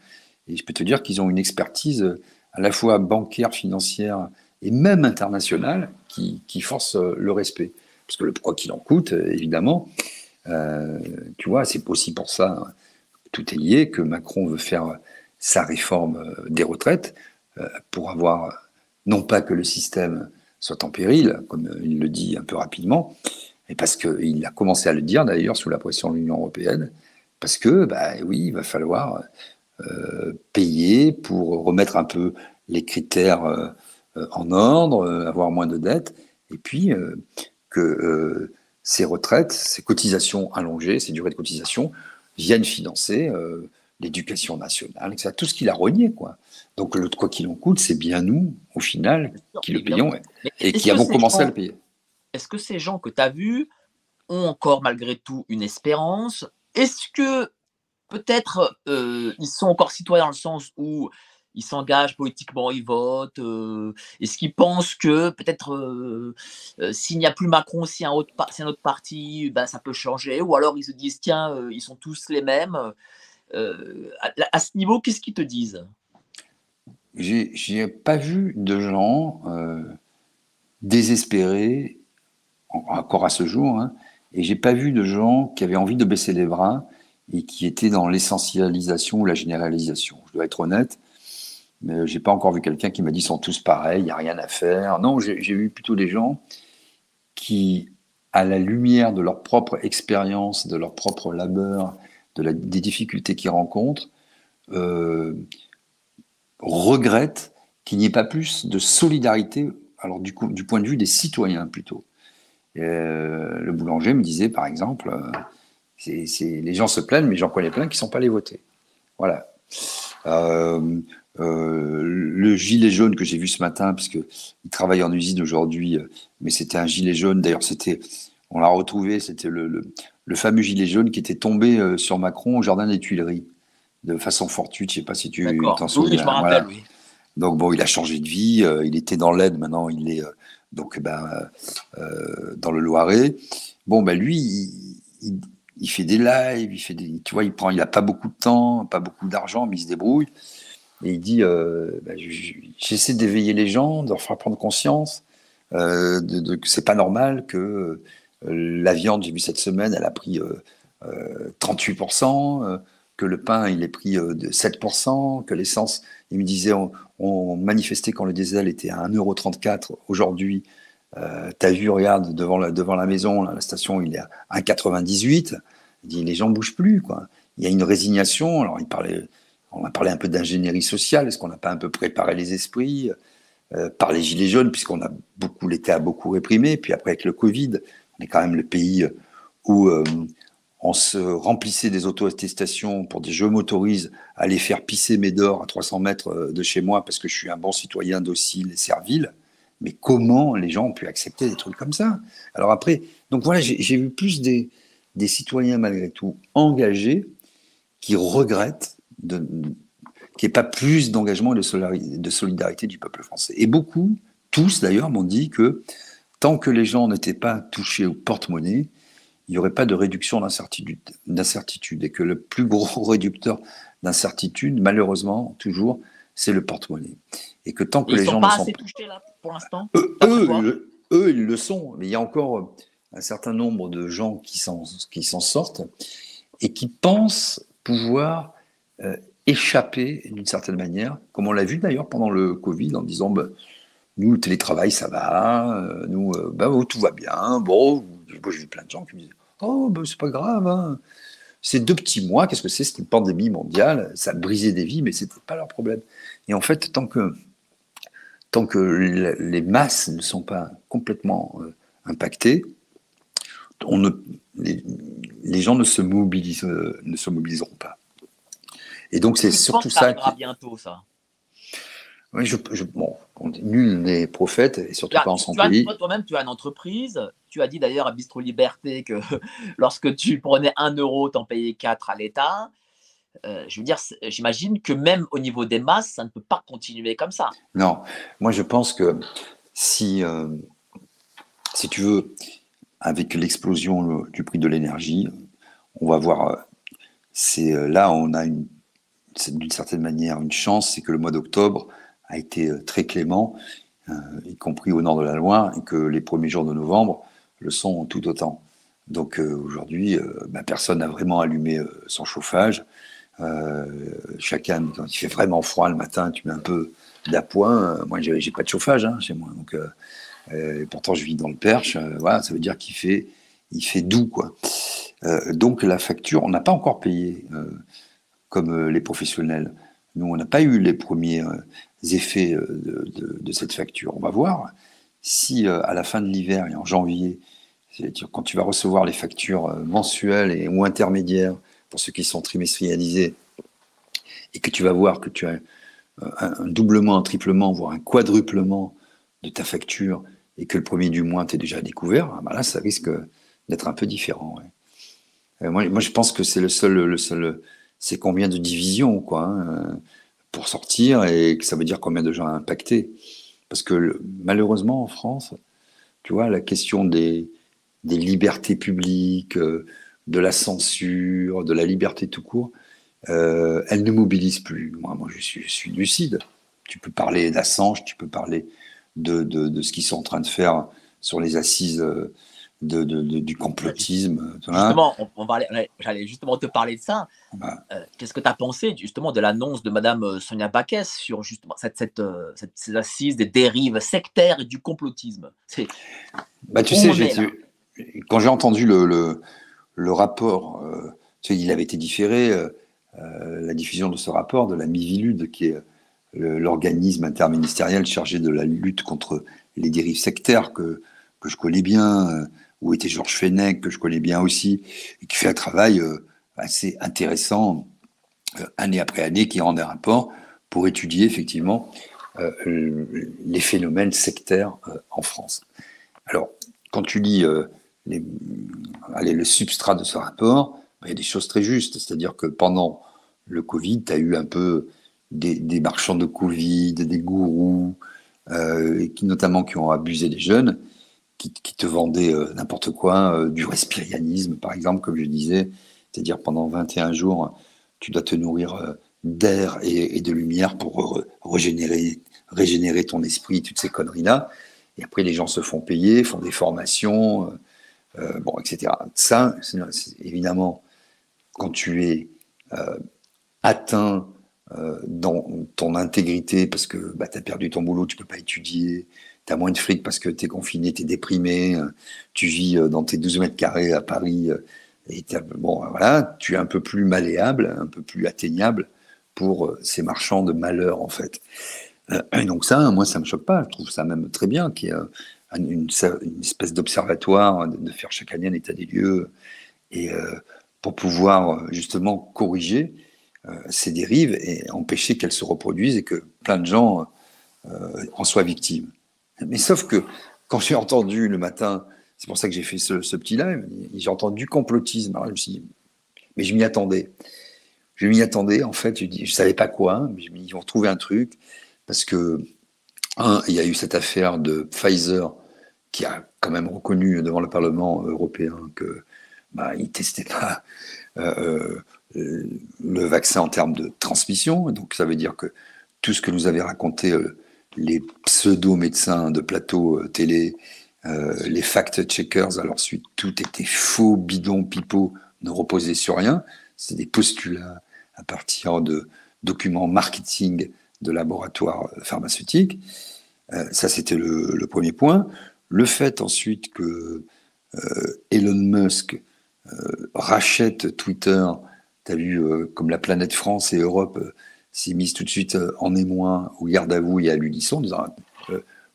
S2: Et je peux te dire qu'ils ont une expertise à la fois bancaire, financière et même internationale qui force le respect. Parce que le quoi qu'il en coûte, évidemment, tu vois, c'est aussi pour ça, hein, tout est lié, que Macron veut faire sa réforme des retraites pour avoir, non pas que le système soit en péril, comme il le dit un peu rapidement, et parce qu'il a commencé à le dire d'ailleurs sous la pression de l'Union européenne, parce que, bah oui, il va falloir payer pour remettre un peu les critères en ordre, avoir moins de dettes, et puis que ces retraites, ces cotisations allongées, ces durées de cotisation, viennent financer l'éducation nationale, etc. Tout ce qu'il a renié, quoi. Donc, le quoi qu'il en coûte, c'est bien nous, au final, qui le payons
S1: Mais
S2: et qui avons commencé à le payer.
S1: est-ce que ces gens que tu as vus ont encore malgré tout une espérance? Est-ce que peut-être ils sont encore citoyens dans le sens où ils s'engagent politiquement, ils votent. Est-ce qu'ils pensent que peut-être s'il n'y a plus Macron, si c'est un autre parti, ben, ça peut changer. Ou alors ils se disent tiens, ils sont tous les mêmes. À ce niveau, qu'est-ce qu'ils te disent?
S2: J'ai pas vu de gens désespérés encore à ce jour, hein, et j'ai pas vu de gens qui avaient envie de baisser les bras et qui étaient dans l'essentialisation ou la généralisation. Je dois être honnête, mais j'ai pas encore vu quelqu'un qui m'a dit sont tous pareils, il y a rien à faire. Non, j'ai vu plutôt des gens qui, à la lumière de leur propre expérience, de leur propre labeur, des difficultés qu'ils rencontrent, euh, regrettent qu'il n'y ait pas plus de solidarité, alors du point de vue des citoyens plutôt. Le boulanger me disait, par exemple, les gens se plaignent, mais j'en connais plein qui ne sont pas allés voter. Voilà. Le gilet jaune que j'ai vu ce matin, puisqu'il travaille en usine aujourd'hui, mais c'était un gilet jaune, d'ailleurs on l'a retrouvé, c'était le fameux gilet jaune qui était tombé sur Macron au jardin des Tuileries, de façon fortuite, je ne sais pas si tu t'en
S1: Oui,
S2: souviens.
S1: je me rappelle,
S2: Voilà.
S1: oui.
S2: Donc bon, il a changé de vie, il était dans l'Aisne, maintenant il est dans le Loiret. Bon, ben lui, il fait des lives, tu vois, il a pas beaucoup de temps, pas beaucoup d'argent, mais il se débrouille. Et il dit, j'essaie d'éveiller les gens, de leur faire prendre conscience que c'est pas normal que la viande, j'ai vu cette semaine, elle a pris 38%, que le pain, il est pris de 7%, que l'essence, il me disait, on manifestait quand le diesel était à 1,34 € aujourd'hui. T'as vu, regarde, devant la maison, là, la station, il est à 1,98. Il dit, les gens bougent plus, quoi. Il y a une résignation. Alors, on a parlé un peu d'ingénierie sociale. Est-ce qu'on n'a pas un peu préparé les esprits par les gilets jaunes, puisqu'on a l'État a beaucoup réprimé. Puis après, avec le Covid, on est quand même le pays où on se remplissait des auto-attestations pour dire je m'autorise à aller faire pisser Médor à 300 mètres de chez moi parce que je suis un bon citoyen docile et servile. Mais comment les gens ont pu accepter des trucs comme ça? Alors après, donc voilà, j'ai vu plus des citoyens malgré tout engagés qui regrettent qu'il n'y ait pas plus d'engagement et de solidarité du peuple français. Et beaucoup, tous d'ailleurs, m'ont dit que tant que les gens n'étaient pas touchés au porte-monnaie, il n'y aurait pas de réduction d'incertitude. Et que le plus gros réducteur d'incertitude, malheureusement, toujours, c'est le porte-monnaie. Et que tant que
S1: Et ils
S2: les
S1: sont
S2: gens ne
S1: pas
S2: sont
S1: assez touchés là pour l'instant,
S2: eux,
S1: d'après toi?
S2: eux, ils le sont. Mais il y a encore un certain nombre de gens qui s'en sortent et qui pensent pouvoir échapper d'une certaine manière, comme on l'a vu d'ailleurs pendant le Covid, en disant bah, nous, le télétravail, ça va, nous, tout va bien. Bon, j'ai vu plein de gens qui me disent oh, bah, c'est pas grave, hein. C'est 2 petits mois, qu'est-ce que c'est? C'était une pandémie mondiale, ça a brisé des vies, mais c'était pas leur problème. Et en fait, tant que les masses ne sont pas complètement impactées, on ne, les gens ne se mobiliseront pas. Et donc,
S1: Est-ce
S2: c'est
S1: que tu penses
S2: surtout
S1: que ça
S2: ça
S1: arrivera
S2: qui.
S1: bientôt, ça?
S2: Oui, bon, nul n'est prophète, et surtout pas en son pays.
S1: Toi-même, tu as une entreprise. Tu as dit d'ailleurs à Bistro Liberté que lorsque tu prenais 1 €, tu en payais 4 à l'État. Je veux dire, j'imagine que même au niveau des masses, ça ne peut pas continuer comme ça.
S2: Non, moi je pense que si, si tu veux, avec l'explosion du prix de l'énergie, on va voir, là on a d'une certaine manière une chance, c'est que le mois d'octobre a été très clément, y compris au nord de la Loire, et que les premiers jours de novembre le sont tout autant. Donc aujourd'hui, personne n'a vraiment allumé son chauffage. Chacun, quand il fait vraiment froid le matin, tu mets un peu d'appoint. Moi, j'ai pas de chauffage chez moi, donc pourtant je vis dans le Perche. Voilà, ça veut dire il fait doux, quoi. Donc la facture, on n'a pas encore payé comme les professionnels. Nous, on n'a pas eu les premiers effets de cette facture. On va voir si à la fin de l'hiver et en janvier, c'est-à-dire quand tu vas recevoir les factures mensuelles ou intermédiaires pour ceux qui sont trimestrialisés, et que tu vas voir que tu as un doublement, un triplement, voire un quadruplement de ta facture, et que le premier du mois, tu es déjà à découvert, là, ça risque d'être un peu différent. Ouais. Moi, je pense que c'est le seul, c'est combien de divisions, quoi, hein, pour sortir, et que ça veut dire combien de gens impactés. Parce que malheureusement, en France, tu vois, la question des libertés publiques, de la censure, de la liberté tout court, elle ne mobilise plus. Moi, je suis lucide. Tu peux parler d'Assange, tu peux parler de ce qu'ils sont en train de faire sur les assises du complotisme. Tu vois.
S1: Justement, j'allais justement te parler de ça.
S2: Bah,
S1: Qu'est-ce que tu as pensé justement de l'annonce de Madame Sonia Backès sur justement ces assises des dérives sectaires et du complotisme?
S2: tu
S1: Où
S2: sais,
S1: on est là?
S2: quand j'ai entendu le rapport, tu sais, il avait été différé, la diffusion de ce rapport de la Miviludes, qui est l'organisme interministériel chargé de la lutte contre les dérives sectaires que je connais bien, où était Georges Fenech, que je connais bien aussi, et qui fait un travail assez intéressant, année après année, qui rend des rapports pour étudier effectivement les phénomènes sectaires en France. Alors, quand tu lis le substrat de ce rapport, il y a des choses très justes. C'est-à-dire que pendant le Covid, tu as eu un peu des marchands de Covid, des gourous, notamment qui ont abusé des jeunes, qui te vendaient n'importe quoi, du respirianisme, par exemple, comme je disais. C'est-à-dire pendant 21 jours, tu dois te nourrir d'air et de lumière pour régénérer ton esprit, toutes ces conneries-là. Et après, les gens se font payer, font des formations, bon, etc. Ça, évidemment, quand tu es atteint dans ton intégrité, parce que bah, tu as perdu ton boulot, tu peux pas étudier, tu as moins de fric parce que tu es confiné, tu es déprimé, tu vis dans tes 12 mètres carrés à Paris, bon, voilà, tu es un peu plus malléable, un peu plus atteignable pour ces marchands de malheur, en fait. Et donc ça, moi, ça me choque pas. Je trouve ça même très bien qu'il y ait une espèce d'observatoire, de faire chaque année un état des lieux, et pour pouvoir justement corriger ces dérives et empêcher qu'elles se reproduisent et que plein de gens en soient victimes. Mais sauf que quand j'ai entendu le matin, c'est pour ça que j'ai fait ce petit live, j'ai entendu complotisme. Alors je me suis dit, mais je m'y attendais. Je m'y attendais, en fait, je savais pas quoi, mais je me dis, ils vont trouver un truc, parce que il y a eu cette affaire de Pfizer qui a quand même reconnu devant le Parlement européen que bah, il testait pas le vaccin en termes de transmission. Donc ça veut dire que tout ce que nous avaient raconté les pseudo-médecins de plateau télé, les fact-checkers, alors ensuite tout était faux, bidon, pipeau, ne reposait sur rien. C'est des postulats à partir de documents marketing de laboratoires pharmaceutiques. Ça, c'était le premier point. Le fait ensuite que Elon Musk rachète Twitter, tu as vu comme la planète France et Europe s'est mise tout de suite en émoi, au garde à vous et à l'unisson, en disant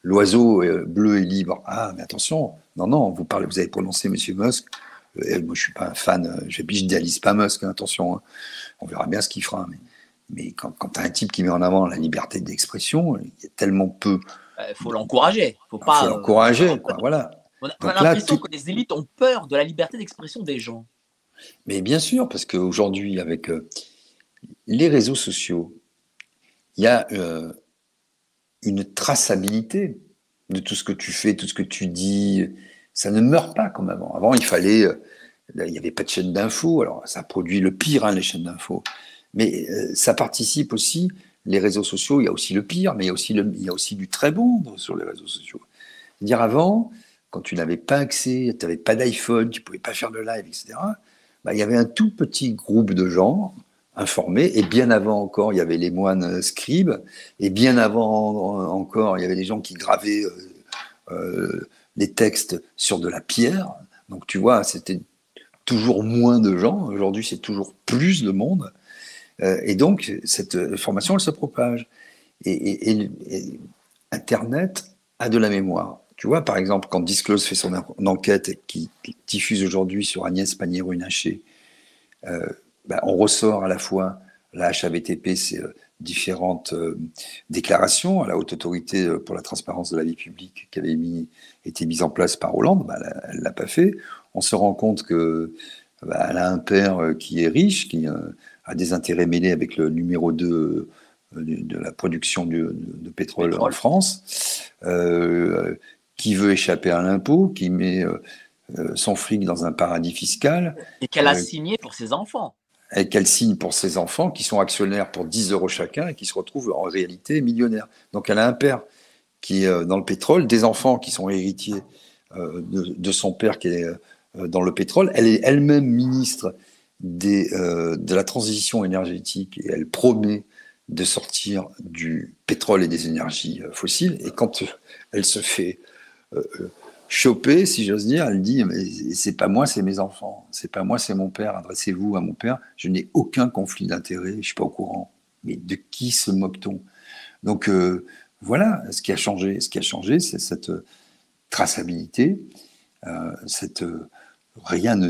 S2: l'oiseau bleu est libre. Ah, mais attention, non, non, vous avez prononcé Monsieur Musk. Moi, je suis pas un fan, je n'idéalise pas Musk, hein, attention, hein. On verra bien ce qu'il fera. Mais quand tu as un type qui met en avant la liberté d'expression, il y a tellement peu.
S1: Il faut l'encourager. Faut
S2: Il faut
S1: pas.
S2: l'encourager, quoi. Voilà.
S1: On a
S2: Donc là,
S1: l'impression que les élites ont peur de la liberté d'expression des gens.
S2: mais bien sûr, parce qu'aujourd'hui, avec les réseaux sociaux, il y a une traçabilité de tout ce que tu fais, tout ce que tu dis. Ça ne meurt pas comme avant. Avant, il n'y avait pas de chaîne d'infos. Alors, ça produit le pire, hein, les chaînes d'infos. Mais ça participe aussi, les réseaux sociaux, il y a aussi le pire, mais il y a aussi du très bon sur les réseaux sociaux. C'est-à-dire avant, quand tu n'avais pas accès, tu n'avais pas d'iPhone, tu ne pouvais pas faire de live, etc., bah, il y avait un tout petit groupe de gens informés, et bien avant encore, il y avait les moines scribes, et bien avant encore, il y avait des gens qui gravaient les textes sur de la pierre. Donc tu vois, c'était toujours moins de gens. Aujourd'hui, c'est toujours plus de monde. Et donc, cette formation, elle se propage. Et Internet a de la mémoire. Tu vois, par exemple, quand Disclose fait son enquête qui diffuse aujourd'hui sur Agnès Pannier-Runacher, on ressort à la fois la HAVTP, c'est différentes déclarations à la Haute Autorité pour la transparence de la vie publique qui avait été mise en place par Hollande, elle ne l'a pas fait. On se rend compte que bah, elle a un père qui est riche, qui a des intérêts mêlés avec le numéro 2 de la production de pétrole en
S1: Pétrole.
S2: France, qui veut échapper à l'impôt, qui met son fric dans un paradis fiscal,
S1: Et qu'elle a signé pour ses enfants.
S2: et qu'elle signe pour ses enfants, qui sont actionnaires pour 10 euros chacun, et qui se retrouvent en réalité millionnaires. Donc elle a un père qui est dans le pétrole, des enfants qui sont héritiers de son père qui est dans le pétrole. Elle est elle-même ministre de la transition énergétique, et elle promet de sortir du pétrole et des énergies fossiles. Et quand elle se fait choper, si j'ose dire, elle dit, mais c'est pas moi, c'est mes enfants. C'est pas moi, c'est mon père. Adressez-vous à mon père. Je n'ai aucun conflit d'intérêt. Je suis pas au courant. Mais de qui se moque-t-on? Donc voilà, ce qui a changé. Ce qui a changé, c'est cette traçabilité. Rien ne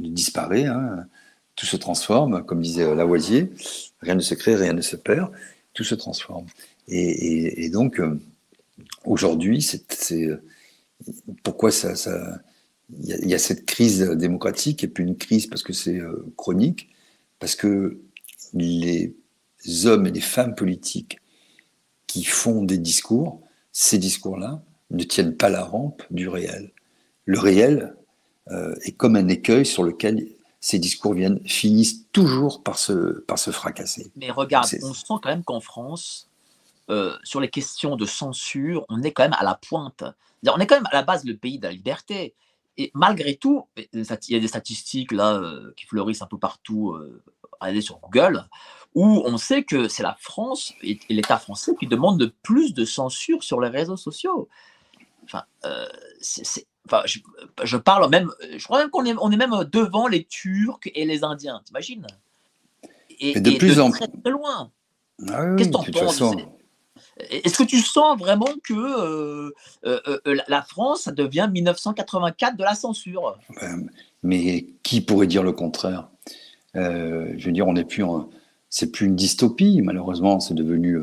S2: disparaît. Hein. Tout se transforme, comme disait Lavoisier. Rien ne se crée, rien ne se perd. Tout se transforme. Et donc aujourd'hui, pourquoi il y a cette crise démocratique, et puis une crise parce que c'est chronique, parce que les hommes et les femmes politiques qui font des discours, ces discours-là ne tiennent pas la rampe du réel. Le réel est comme un écueil sur lequel ces discours finissent toujours par se fracasser.
S1: Mais regarde, on sent quand même qu'en France, sur les questions de censure, on est quand même à la pointe. On est quand même à la base le pays de la liberté. Et malgré tout, il y a des statistiques là qui fleurissent un peu partout, allez sur Google, où on sait que c'est la France et l'État français qui demande de plus de censure sur les réseaux sociaux. Enfin, enfin je parle même, je crois même on est même devant les Turcs et les Indiens, t'imagines?
S2: Et
S1: Et de très très loin.
S2: Ah oui,
S1: Qu'est-ce que
S2: de
S1: t'en
S2: toute
S1: penses?
S2: façon.
S1: Est-ce que tu sens vraiment que la France, ça devient 1984 de la censure?
S2: Mais qui pourrait dire le contraire? Je veux dire, c'est plus une dystopie, malheureusement, c'est devenu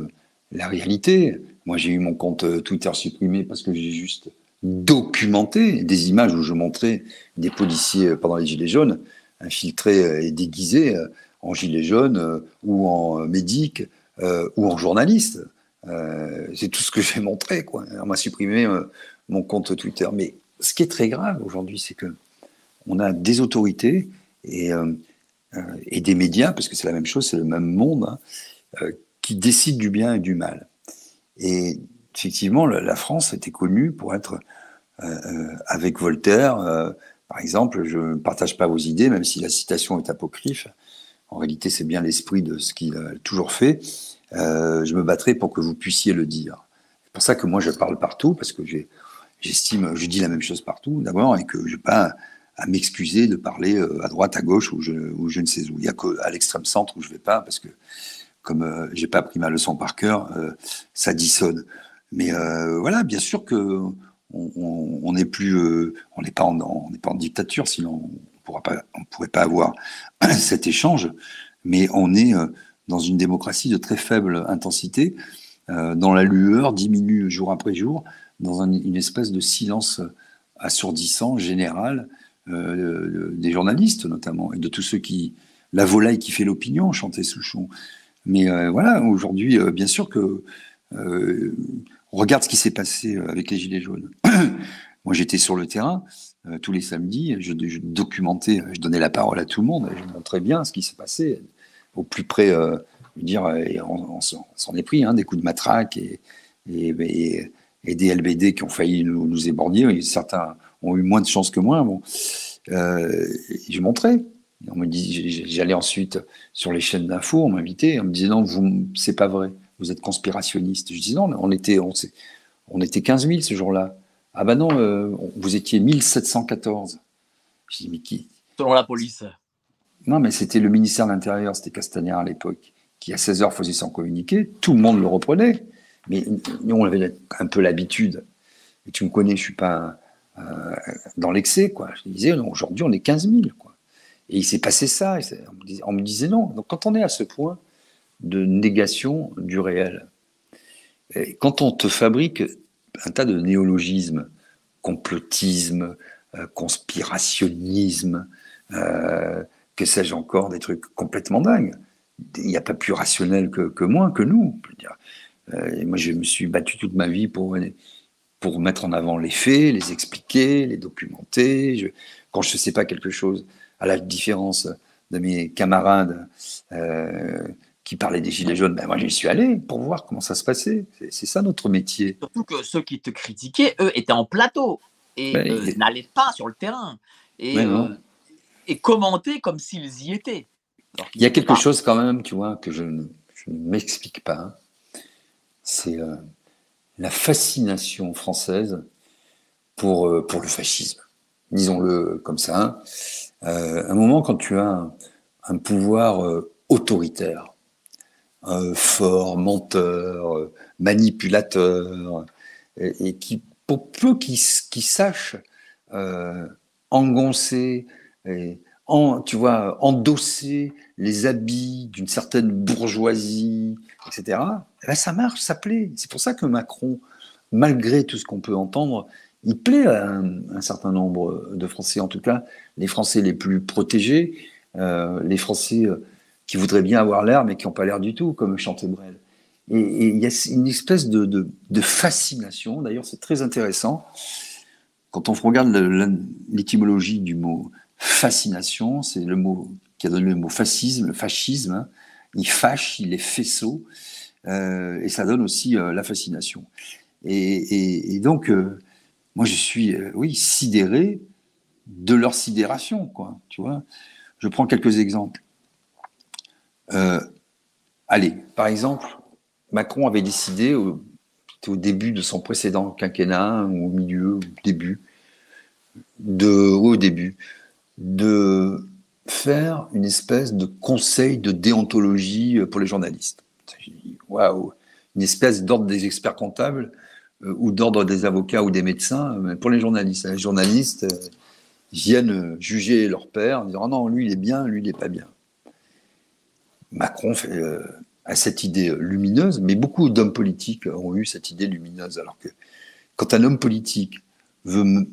S2: la réalité. Moi, j'ai eu mon compte Twitter supprimé parce que j'ai juste documenté des images où je montrais des policiers pendant les Gilets jaunes, infiltrés et déguisés en Gilets jaunes ou en médic ou en journaliste. C'est tout ce que j'ai montré, quoi. On m'a supprimé mon compte Twitter. Mais ce qui est très grave aujourd'hui, c'est que on a des autorités et des médias, parce que c'est la même chose, c'est le même monde, hein, qui décident du bien et du mal. Et effectivement, la France était connue pour être, avec Voltaire, par exemple, je ne partage pas vos idées, même si la citation est apocryphe. En réalité, c'est bien l'esprit de ce qu'il a toujours fait. Je me battrai pour que vous puissiez le dire. C'est pour ça que moi, je parle partout, parce que j'estime, je dis la même chose partout, d'abord, et que je n'ai pas à m'excuser de parler à droite, à gauche, ou je ne sais où. Il n'y a qu'à l'extrême centre où je ne vais pas, parce que comme j'ai pas appris ma leçon par cœur, ça dissonne. Mais voilà, bien sûr que on n'est plus, on n'est pas en dictature, sinon on pourrait pas avoir cet échange. Mais on est dans une démocratie de très faible intensité, dont la lueur diminue jour après jour, dans une espèce de silence assourdissant, général, des journalistes notamment, et de tous ceux qui... La volaille qui fait l'opinion, chantait Souchon. Mais voilà, aujourd'hui, bien sûr que... on regarde ce qui s'est passé avec les Gilets jaunes. Moi, j'étais sur le terrain tous les samedis, je documentais, je donnais la parole à tout le monde, et je montrais bien ce qui s'est passé au plus près, je veux dire, et on s'en est pris, hein, des coups de matraque et des LBD qui ont failli nous éborgner. Certains ont eu moins de chance que moi. Bon. Je montrais. On me dit, j'allais ensuite sur les chaînes d'infos, on m'invitait, on me disait non, c'est pas vrai, vous êtes conspirationniste. Je disais non, on était 15 000 ce jour-là. Ah ben non, vous étiez 1714. Je dis mais qui?
S1: Selon la police.
S2: Non, mais c'était le ministère de l'Intérieur, c'était Castagnard à l'époque, qui à 16h faisait son communiqué, tout le monde le reprenait. Mais nous, on avait un peu l'habitude. Et tu me connais, je suis pas dans l'excès, quoi. Je disais, aujourd'hui, on est 15 000, quoi. Et il s'est passé ça. On me disait non. Donc, quand on est à ce point de négation du réel, et quand on te fabrique un tas de néologismes, complotisme, conspirationnisme, que sais-je encore, des trucs complètement dingues. Il n'y a pas plus rationnel que moi, que nous. Je veux dire. Et moi, je me suis battu toute ma vie pour mettre en avant les faits, les expliquer, les documenter. Quand je ne sais pas quelque chose, à la différence de mes camarades qui parlaient des Gilets jaunes, ben moi j'y suis allé pour voir comment ça se passait. C'est ça notre métier.
S1: Surtout que ceux qui te critiquaient, eux, étaient en plateau et
S2: Ben,
S1: n'allaient pas sur le terrain
S2: ben non.
S1: et commentaient comme s'ils y étaient.
S2: Il y a quelque chose quand même, tu vois, que je ne m'explique pas. C'est la fascination française pour le fascisme. Disons-le comme ça. À un moment, quand tu as un pouvoir autoritaire, fort, menteur, manipulateur, et qui, pour peu qu'il sache engoncer, et tu vois, endosser les habits d'une certaine bourgeoisie, etc., eh ben ça marche, ça plaît. C'est pour ça que Macron, malgré tout ce qu'on peut entendre, il plaît à un certain nombre de Français, en tout cas les Français les plus protégés, les Français qui voudraient bien avoir l'air, mais qui n'ont pas l'air du tout, comme chantait Brel. Et il y a une espèce de fascination, d'ailleurs c'est très intéressant, quand on regarde l'étymologie du mot fascination, c'est le mot qui a donné le mot fascisme, le fascisme, hein. Il fâche, il est faisceau, et ça donne aussi la fascination. Et donc, moi je suis, oui, sidéré de leur sidération, quoi, tu vois. Je prends quelques exemples. Allez, par exemple, Macron avait décidé, au début de son précédent quinquennat, ou au milieu, au début, de faire une espèce de conseil de déontologie pour les journalistes. Waouh, une espèce d'ordre des experts comptables ou d'ordre des avocats ou des médecins pour les journalistes. Les journalistes viennent juger leur père en disant oh non, lui il est bien, lui il n'est pas bien. Macron a cette idée lumineuse, mais beaucoup d'hommes politiques ont eu cette idée lumineuse. Alors que quand un homme politique veut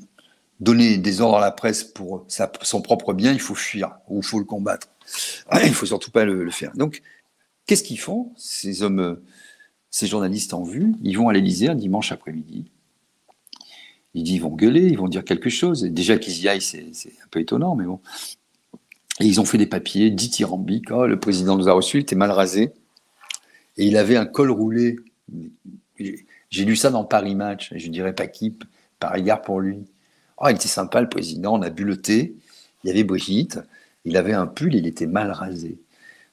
S2: donner des ordres à la presse pour son propre bien, il faut fuir ou il faut le combattre. Il ne faut surtout pas le faire. Donc, qu'est-ce qu'ils font, ces hommes, ces journalistes en vue? Ils vont à l'Élysée un dimanche après-midi. Ils vont gueuler, ils vont dire quelque chose. Et déjà qu'ils y aillent, c'est un peu étonnant, mais bon. Et ils ont fait des papiers dithyrambiques. Oh, le président nous a reçus, il était mal rasé. Et il avait un col roulé. J'ai lu ça dans Paris Match. Je ne dirais pas qui, par égard pour lui. Oh, il était sympa, le président. On a bu le thé. Il y avait Brigitte. Il avait un pull, il était mal rasé.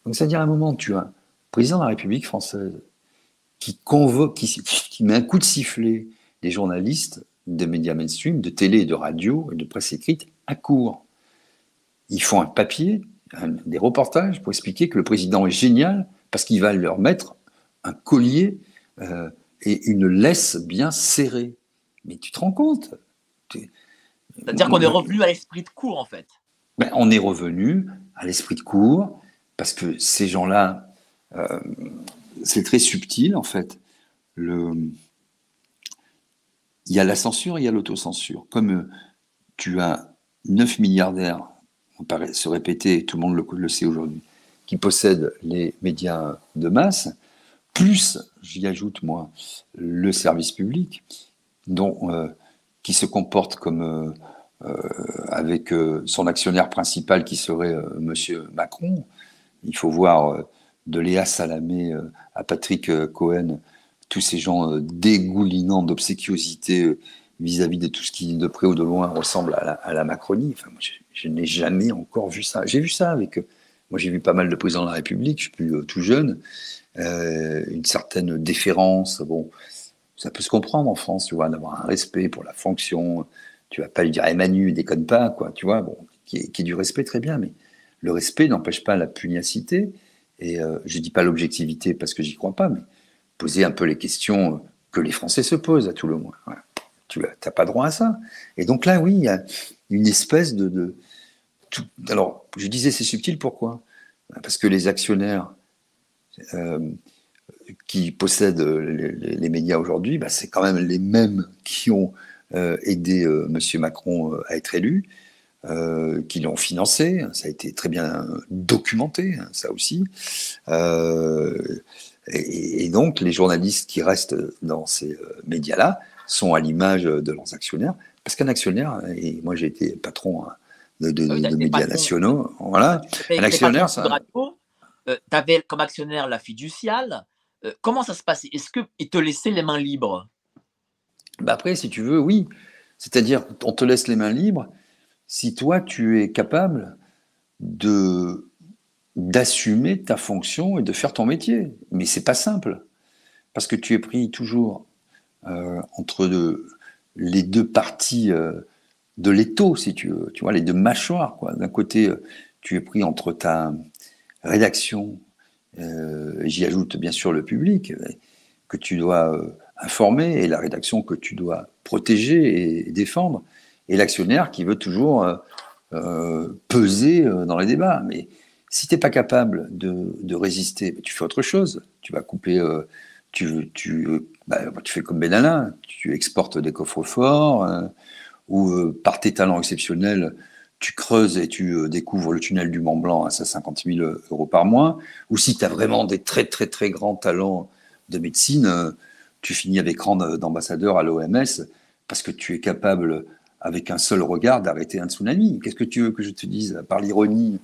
S2: Donc, c'est-à-dire, à un moment, tu as un président de la République française qui convoque, qui met un coup de sifflet des journalistes de médias mainstream, de télé et de radio et de presse écrite à court. Ils font un papier, des reportages pour expliquer que le président est génial parce qu'il va leur mettre un collier et une laisse bien serrée. Mais tu te rends compte?
S1: C'est-à-dire qu'on est revenu à l'esprit de cour, en fait.
S2: Ben, on est revenu à l'esprit de cour parce que ces gens-là, c'est très subtil en fait. Il y a la censure, il y a l'autocensure. Comme tu as 9 milliardaires, on paraît se répéter, tout le monde le sait aujourd'hui, qui possèdent les médias de masse, plus, j'y ajoute moi, le service public, qui se comporte comme avec son actionnaire principal qui serait Monsieur Macron. Il faut voir de Léa Salamé à Patrick Cohen, tous ces gens dégoulinants d'obséquiosité vis-à-vis de tout ce qui, de près ou de loin, ressemble à la Macronie. Enfin, moi, je n'ai jamais encore vu ça. J'ai vu ça avec... moi, j'ai vu pas mal de présidents de la République, je suis plus tout jeune, une certaine déférence. Bon, ça peut se comprendre en France, tu vois, d'avoir un respect pour la fonction. Tu vas pas lui dire, Emmanuel, déconne pas, quoi, tu vois, bon, qui est du respect, très bien, mais le respect n'empêche pas la pugnacité, et je dis pas l'objectivité parce que j'y crois pas, mais poser un peu les questions que les Français se posent, à tout le moins. Ouais. Tu n'as pas droit à ça. Et donc là, oui, il y a une espèce de alors, je disais c'est subtil, pourquoi? Parce que les actionnaires qui possèdent les médias aujourd'hui, bah, c'est quand même les mêmes qui ont aidé M. Macron à être élu. qui l'ont financé. Ça a été très bien documenté, hein, ça aussi. Et donc, les journalistes qui restent dans ces médias-là sont à l'image de leurs actionnaires. Parce qu'un actionnaire, et moi j'ai été patron hein,
S1: Ah oui,
S2: de médias
S1: patron,
S2: nationaux, voilà. Un
S1: t'es patron
S2: actionnaire,
S1: de Sud
S2: ça.
S1: Radio, tu avais comme actionnaire la fiduciale. Comment ça se passait? Est-ce qu'ils te laissaient les mains libres?
S2: Bah après, si tu veux, oui. C'est-à-dire, on te laisse les mains libres si toi, tu es capable de d'assumer ta fonction et de faire ton métier. Mais c'est pas simple, parce que tu es pris toujours entre les deux parties de l'étau, si tu veux, tu vois, les deux mâchoires, quoi. D'un côté, tu es pris entre ta rédaction, j'y ajoute bien sûr le public, que tu dois informer, et la rédaction que tu dois protéger et défendre, et l'actionnaire qui veut toujours peser dans les débats. Mais si tu n'es pas capable de résister, tu fais autre chose. Tu vas couper, tu fais comme Benalla, tu exportes des coffres-forts, ou par tes talents exceptionnels, tu creuses et tu découvres le tunnel du Mont Blanc à 50 000 euros par mois. Ou si tu as vraiment des très très très grands talents de médecine, tu finis avec rang d'ambassadeur à l'OMS parce que tu es capable, avec un seul regard, d'arrêter un tsunami. Qu'est-ce que tu veux que je te dise? Par l'ironie,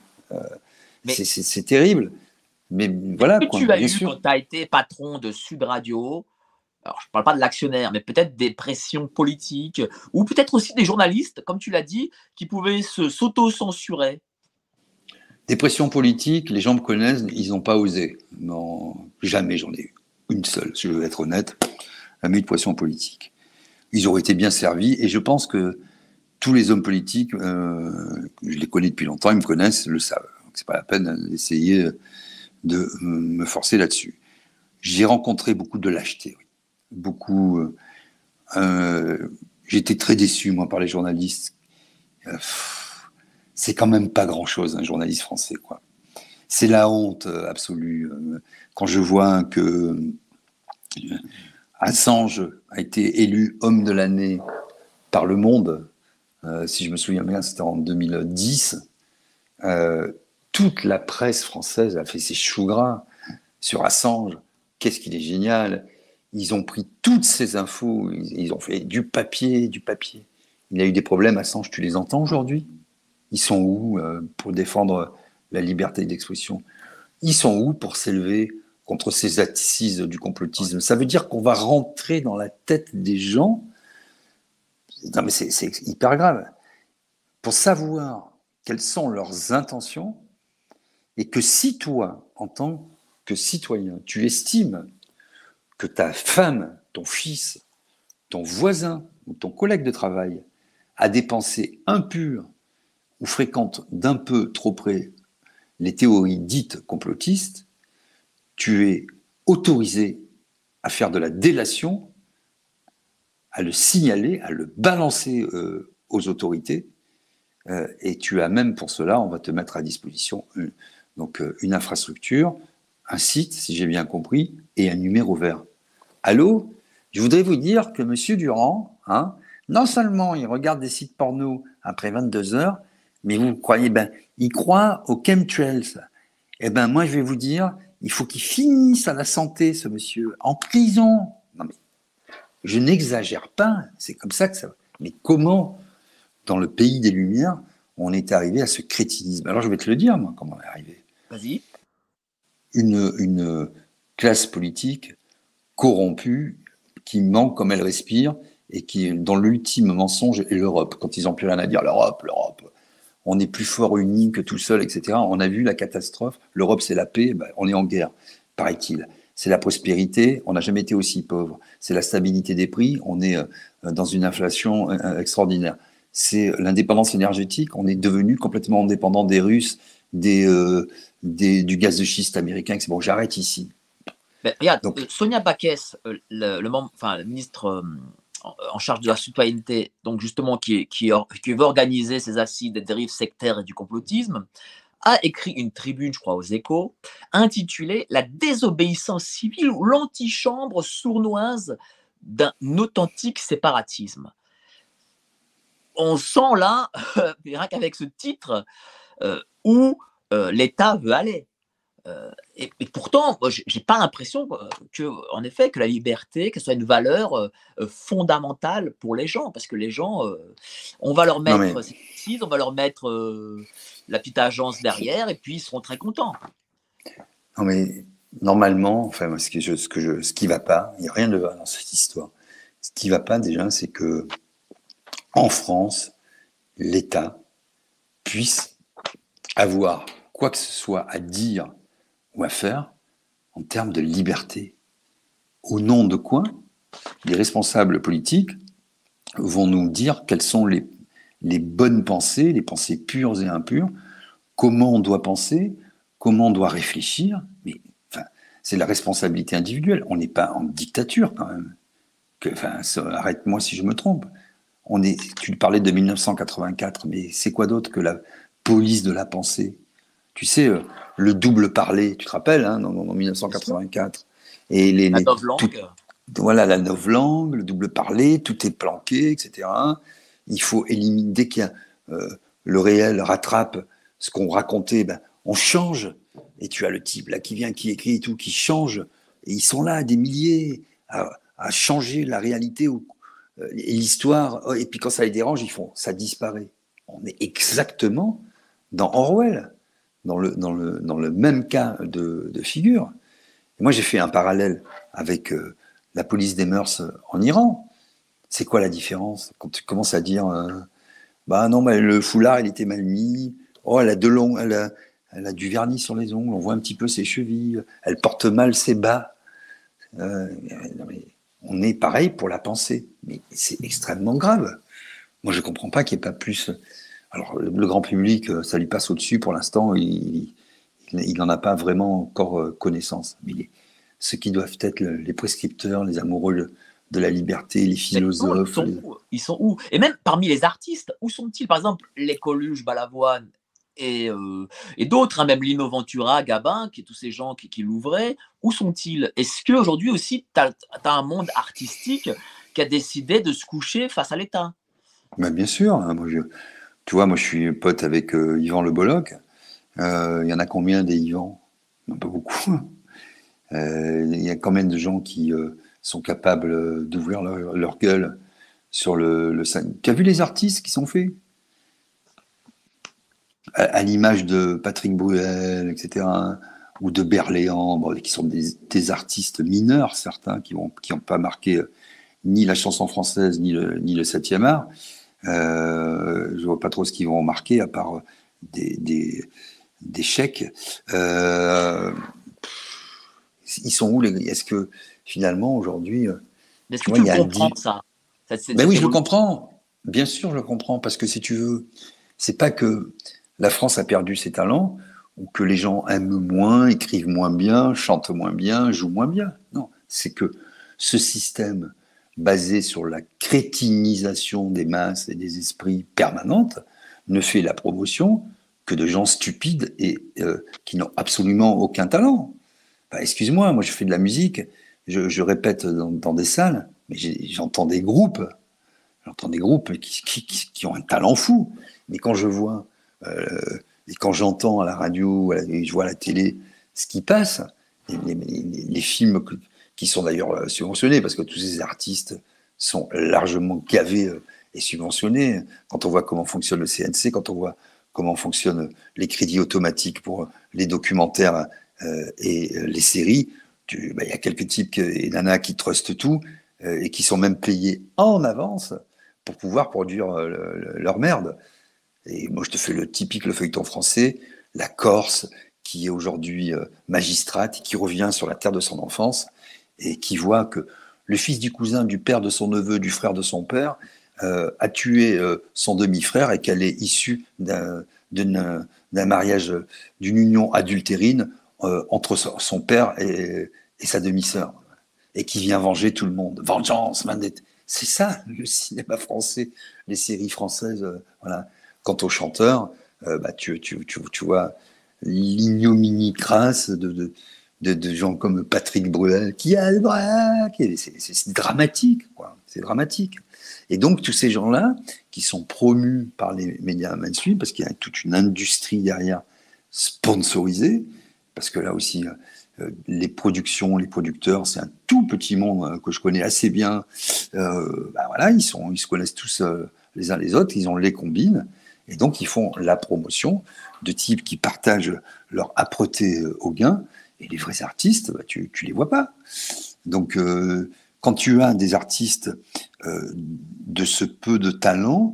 S1: Mais
S2: c'est terrible. Mais
S1: est-ce
S2: voilà,
S1: que
S2: quoi,
S1: tu as
S2: bien
S1: eu,
S2: sûr.
S1: quand tu as été patron de Sud Radio, alors je ne parle pas de l'actionnaire, mais peut-être des pressions politiques, ou peut-être aussi des journalistes, comme tu l'as dit, qui pouvaient s'auto-censurer?
S2: Des pressions politiques, les gens me connaissent, ils n'ont pas osé. Non, jamais j'en ai eu. Une seule, si je veux être honnête, jamais eu de pression politique. Ils auraient été bien servis, et je pense que tous les hommes politiques, je les connais depuis longtemps, ils me connaissent, le savent. C'est pas la peine d'essayer de me forcer là-dessus. J'ai rencontré beaucoup de lâcheté, oui. Beaucoup. J'ai été très déçu, moi, par les journalistes. C'est quand même pas grand-chose, un journaliste français, quoi. C'est la honte absolue. Quand je vois que Assange a été élu homme de l'année par Le Monde, si je me souviens bien, c'était en 2010, toute la presse française a fait ses choux gras sur Assange. Qu'est-ce qu'il est génial! Ils ont pris toutes ces infos, ils ont fait du papier, du papier. Il a eu des problèmes, Assange, tu les entends aujourd'hui? Ils sont où pour défendre la liberté d'expression? Ils sont où pour s'élever contre ces assises du complotisme? Ça veut dire qu'on va rentrer dans la tête des gens. Non, mais c'est hyper grave. Pour savoir quelles sont leurs intentions, et que si toi, en tant que citoyen, tu estimes que ta femme, ton fils, ton voisin ou ton collègue de travail a des pensées impures ou fréquente d'un peu trop près les théories dites complotistes, tu es autorisé à faire de la délation, à le signaler, à le balancer aux autorités, et tu as même pour cela, on va te mettre à disposition une infrastructure, un site, si j'ai bien compris, et un numéro vert. Allô? Je voudrais vous dire que Monsieur Durand, hein, non seulement il regarde des sites porno après 22 heures, mais vous croyez, il croit aux chemtrails. Eh ben, moi, je vais vous dire, il faut qu'il finisse à la santé, ce monsieur, en prison. Non, mais je n'exagère pas, c'est comme ça que ça va. Mais comment, dans le pays des Lumières, on est arrivé à ce crétinisme? Alors, je vais te le dire, moi, comment on est arrivé.
S1: Vas-y.
S2: Une classe politique corrompue, qui manque comme elle respire, et qui, dont l'ultime mensonge est l'Europe. Quand ils n'ont plus rien à dire, l'Europe, on est plus fort unis que tout seul, etc. On a vu la catastrophe. L'Europe, c'est la paix, on est en guerre, paraît-il. C'est la prospérité, on n'a jamais été aussi pauvre. C'est la stabilité des prix, on est dans une inflation extraordinaire. C'est l'indépendance énergétique, on est devenu complètement indépendant des Russes, du gaz de schiste américain. Bon, j'arrête ici.
S1: Regarde,
S2: Donc,
S1: Sonia Backès, le ministre en charge de la citoyenneté, donc justement qui veut organiser ces assises des dérives sectaires et du complotisme, a écrit une tribune, je crois, aux Échos, intitulée « La désobéissance civile ou l'antichambre sournoise d'un authentique séparatisme ». on sent là, rien qu'avec ce titre, où l'État veut aller. Et pourtant, moi, j'ai pas l'impression que, en effet, que la liberté, que ce soit une valeur fondamentale pour les gens, parce que les gens, on va leur
S2: Non, mais,
S1: mettre ces précises, on va leur mettre la petite agence derrière, et puis ils seront très contents.
S2: non, mais normalement, enfin, moi, ce qui va pas, il n'y a rien de va dans cette histoire. Ce qui va pas déjà, c'est que en France, l'État puisse avoir quoi que ce soit à dire ou à faire en termes de liberté. Au nom de quoi les responsables politiques vont nous dire quelles sont les bonnes pensées, les pensées pures et impures, comment on doit penser, comment on doit réfléchir. Mais enfin, c'est la responsabilité individuelle. On n'est pas en dictature quand même. Enfin, arrête-moi si je me trompe. Tu parlais de 1984, mais c'est quoi d'autre que la police de la pensée? Tu sais, le double parler, tu te rappelles, hein, dans 1984. Et
S1: La novlangue.
S2: voilà, la novlangue, le double parler, tout est planqué, etc. Il faut éliminer, dès qu'il y a le réel rattrape ce qu'on racontait, ben, on change. Et tu as le type là qui vient, qui écrit et tout, qui change. Et ils sont là, des milliers, à changer la réalité et l'histoire. Et puis quand ça les dérange, ils font, ça disparaît. On est exactement dans Orwell, dans le même cas de figure. Et moi, j'ai fait un parallèle avec la police des mœurs en Iran. C'est quoi la différence quand tu commences à dire bah non, mais le foulard, il était mal mis. Oh, elle a elle a du vernis sur les ongles. On voit un petit peu ses chevilles. Elle porte mal ses bas. Non, mais on est pareil pour la pensée, mais c'est extrêmement grave. Moi, je comprends pas qu'il n'y ait pas plus. Alors, le grand public, ça lui passe au-dessus pour l'instant. Il n'en a pas vraiment encore connaissance. Mais ceux qui doivent être les prescripteurs, les amoureux de la liberté, les
S1: Mais non,
S2: philosophes.
S1: ils sont où? Et même parmi les artistes, où sont-ils? Par exemple, les Coluche, Balavoine et d'autres, hein, même Lino Ventura, Gabin, tous ces gens qui l'ouvraient, où sont-ils? Est-ce qu'aujourd'hui aussi, tu as un monde artistique qui a décidé de se coucher face à l'État?
S2: Ben, bien sûr, hein, tu vois, moi je suis pote avec Yvan Le Bolloc. Il y en a combien des Yvan? Pas beaucoup. Il y a combien de gens qui sont capables d'ouvrir leur gueule sur le scène. Tu as vu les artistes qui sont faits à l'image de Patrick Bruel, etc., ou de Berléand, bon, qui sont des artistes mineurs, certains, qui n'ont pas marqué ni la chanson française, ni le 7e art. Je vois pas trop ce qu'ils vont marquer, à part des chèques. Ils sont où Est-ce que finalement aujourd'hui,
S1: Est-ce
S2: tu
S1: que
S2: vois,
S1: tu
S2: il
S1: le
S2: y a
S1: comprends, ça?
S2: Ben
S1: Cette
S2: oui, je le
S1: évolution?
S2: comprends. Bien sûr, je le comprends parce que si tu veux, c'est pas que la France a perdu ses talents ou que les gens aiment moins, écrivent moins bien, chantent moins bien, jouent moins bien. Non, c'est que ce système basé sur la crétinisation des masses et des esprits permanente ne fait la promotion que de gens stupides et qui n'ont absolument aucun talent. Bah, excuse-moi, moi je fais de la musique, je répète dans des salles, mais j'entends des groupes qui ont un talent fou. Mais quand je vois et quand j'entends à la radio, et je vois à la télé ce qui passe, les films qui sont d'ailleurs subventionnés, parce que tous ces artistes sont largement gavés et subventionnés. Quand on voit comment fonctionne le CNC, quand on voit comment fonctionnent les crédits automatiques pour les documentaires et les séries, bah, y a quelques types et nanas qui trustent tout et qui sont même payés en avance pour pouvoir produire leur merde. Et moi, je te fais le feuilleton français, la Corse, qui est aujourd'hui magistrate, qui revient sur la terre de son enfance et qui voit que le fils du cousin, du père de son neveu, du frère de son père, a tué son demi-frère et qu'elle est issue d'un mariage, d'une union adultérine entre son père et sa demi-sœur, et qui vient venger tout le monde. Vengeance, vendetta. C'est ça le cinéma français, les séries françaises. Voilà. Quant aux chanteurs, bah, tu vois l'ignominie crasse de gens comme Patrick Bruel, qui a le bras, c'est dramatique, quoi. C'est dramatique. Et donc, tous ces gens-là, qui sont promus par les médias mainstream, parce qu'il y a toute une industrie derrière sponsorisée, parce que là aussi, les productions, les producteurs, c'est un tout petit monde que je connais assez bien. Voilà, ils se connaissent tous les uns les autres, ils ont les combines, et donc ils font la promotion de types qui partagent leur âpreté au gain, et les vrais artistes, tu les vois pas. Donc, quand tu as des artistes de ce peu de talent,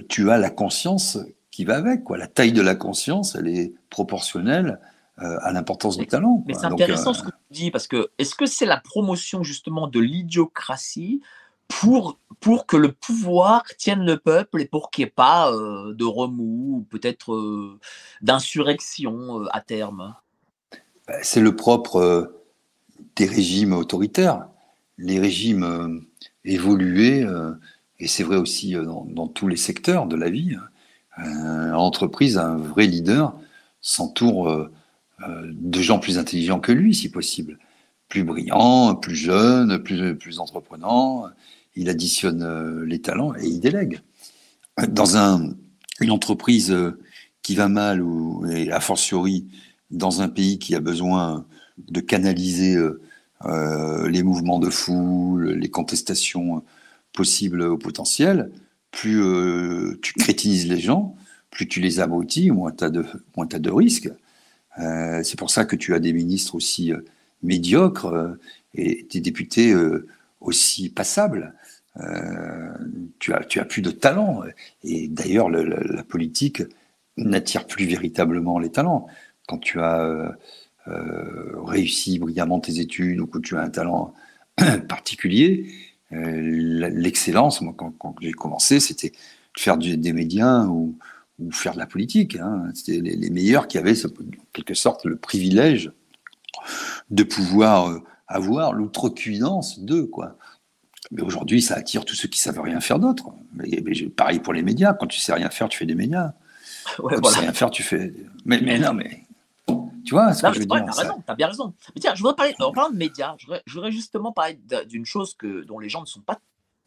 S2: tu as la conscience qui va avec, quoi. La taille de la conscience, elle est proportionnelle à l'importance du talent,
S1: Mais
S2: quoi.
S1: c'est
S2: Donc,
S1: intéressant ce que tu dis, parce que est-ce que c'est la promotion justement de l'idiocratie pour que le pouvoir tienne le peuple et pour qu'il n'y ait pas de remous, ou peut-être d'insurrection à terme?
S2: c'est le propre des régimes autoritaires. Les régimes évolués, et c'est vrai aussi dans tous les secteurs de la vie, l'entreprise, un vrai leader, s'entoure de gens plus intelligents que lui, si possible. Plus brillants, plus jeunes, plus entreprenants. Il additionne les talents et il délègue. Dans une entreprise qui va mal, et a fortiori dans un pays qui a besoin de canaliser les mouvements de foule, les contestations possibles au potentiel, plus tu crétinises les gens, plus tu les abrutis, moins tu as de risques. C'est pour ça que tu as des ministres aussi médiocres et des députés aussi passables. Tu as plus de talent. Et d'ailleurs, la politique n'attire plus véritablement les talents. Quand tu as réussi brillamment tes études ou que tu as un talent particulier, l'excellence, moi, quand j'ai commencé, c'était de faire des médias ou faire de la politique. Hein. C'était les meilleurs qui avaient, en quelque sorte, le privilège de pouvoir avoir l'outrecuidance d'eux, quoi. Mais aujourd'hui, ça attire tous ceux qui savent rien faire d'autre. Mais pareil pour les médias. Quand tu sais rien faire, tu fais des médias.
S1: Ouais,
S2: Quand tu
S1: voilà.
S2: sais rien faire, tu fais. Mais non, mais tu vois ce
S1: Non,
S2: que
S1: mais
S2: je veux
S1: c'est vrai,
S2: dire,
S1: t'as
S2: ça.
S1: raison, t'as bien raison. Mais tiens, je voudrais parler, en parlant de médias, je voudrais justement parler d'une chose dont les gens ne sont pas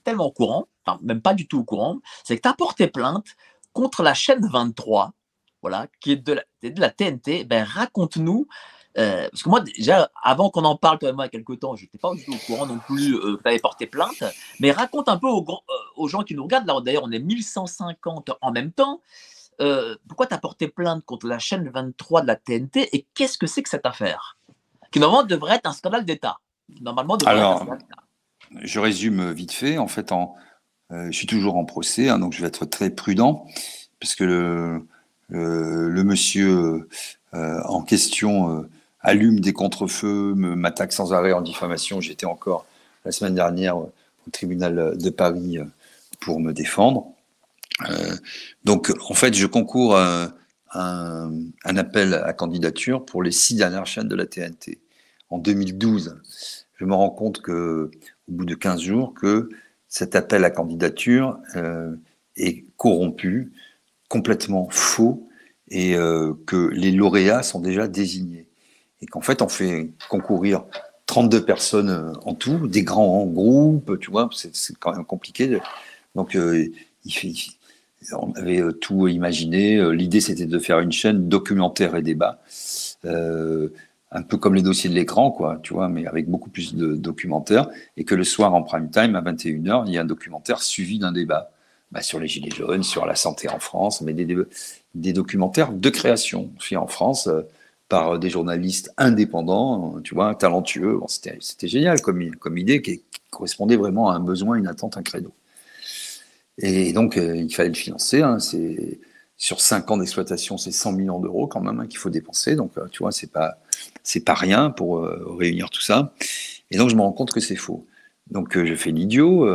S1: tellement au courant, enfin, même pas du tout au courant, c'est que tu as porté plainte contre la chaîne 23, voilà, qui est de la TNT. Ben, raconte-nous, parce que moi, déjà, avant qu'on en parle, toi et moi, il y a quelque temps, je n'étais pas du tout au courant non plus que tu avais porté plainte, mais raconte un peu aux gens qui nous regardent. Là, d'ailleurs, on est 1150 en même temps. Pourquoi tu as porté plainte contre la chaîne 23 de la TNT et qu'est-ce que c'est que cette affaire? Qui normalement devrait être un scandale d'État. Normalement devrait être un
S2: Alors,
S1: scandale d'État.
S2: je résume vite fait. En fait, je suis toujours en procès, hein, donc je vais être très prudent, parce que le monsieur en question allume des contrefeux, m'attaque sans arrêt en diffamation. J'étais encore la semaine dernière au tribunal de Paris pour me défendre. Donc, en fait, je concours à un appel à candidature pour les 6 dernières chaînes de la TNT. En 2012, je me rends compte au bout de 15 jours, que cet appel à candidature est corrompu, complètement faux, et que les lauréats sont déjà désignés. Et qu'en fait, on fait concourir 32 personnes en tout, des grands groupes, tu vois, c'est quand même compliqué. Donc, on avait tout imaginé. L'idée, c'était de faire une chaîne documentaire et débat, un peu comme les dossiers de l'écran, quoi, tu vois, mais avec beaucoup plus de documentaires, et que le soir, en prime time, à 21h, il y a un documentaire suivi d'un débat sur les Gilets jaunes, sur la santé en France, mais des documentaires de création faits en France par des journalistes indépendants, tu vois, talentueux. Bon, c'était génial comme idée qui correspondait vraiment à un besoin, une attente, un credo. Et donc, il fallait le financer. Hein, sur 5 ans d'exploitation, c'est 100 millions d'euros quand même qu'il faut dépenser. Donc, tu vois, c'est pas rien pour réunir tout ça. Et donc, je me rends compte que c'est faux. Donc, je fais l'idiot,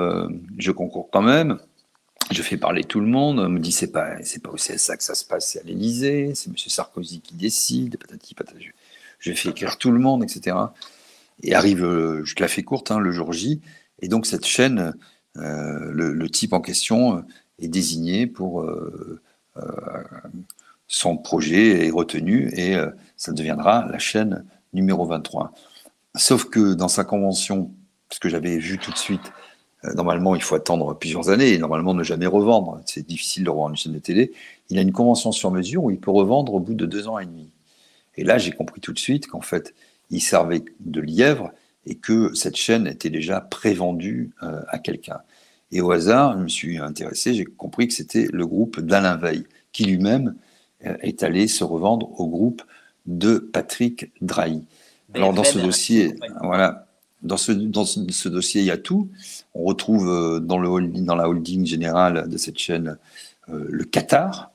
S2: je concours quand même. Je fais parler tout le monde. On me dit, c'est pas au CSA que ça se passe, c'est à l'Élysée. C'est M. Sarkozy qui décide. Patati, patati. Je fais écrire tout le monde, etc. Et arrive, je te la fais courte, hein, le jour J. Et donc, cette chaîne, le type en question est désigné pour son projet est retenu et ça deviendra la chaîne numéro 23. Sauf que dans sa convention, ce que j'avais vu tout de suite, normalement, il faut attendre plusieurs années et normalement ne jamais revendre. C'est difficile de revendre une chaîne de télé. Il a une convention sur mesure où il peut revendre au bout de 2 ans et demi. Et là, j'ai compris tout de suite qu'en fait, il servait de lièvre et que cette chaîne était déjà prévendue à quelqu'un. Et au hasard, je me suis intéressé, j'ai compris que c'était le groupe d'Alain Veil, qui lui-même est allé se revendre au groupe de Patrick Drahi. Alors dans ce dossier, voilà, dans ce dossier, il y a tout. On retrouve dans la holding générale de cette chaîne le Qatar,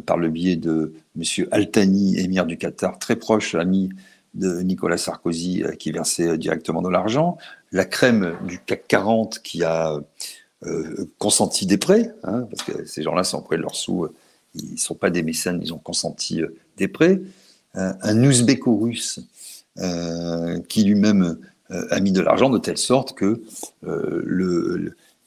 S2: par le biais de M. Al-Thani, émir du Qatar, très proche ami de Nicolas Sarkozy, qui versait directement de l'argent. La crème du CAC 40 qui a consenti des prêts, hein, parce que ces gens-là sont prêts de leurs sous, ils ne sont pas des mécènes, ils ont consenti des prêts. Un ouzbéco-russe qui lui-même a mis de l'argent de telle sorte que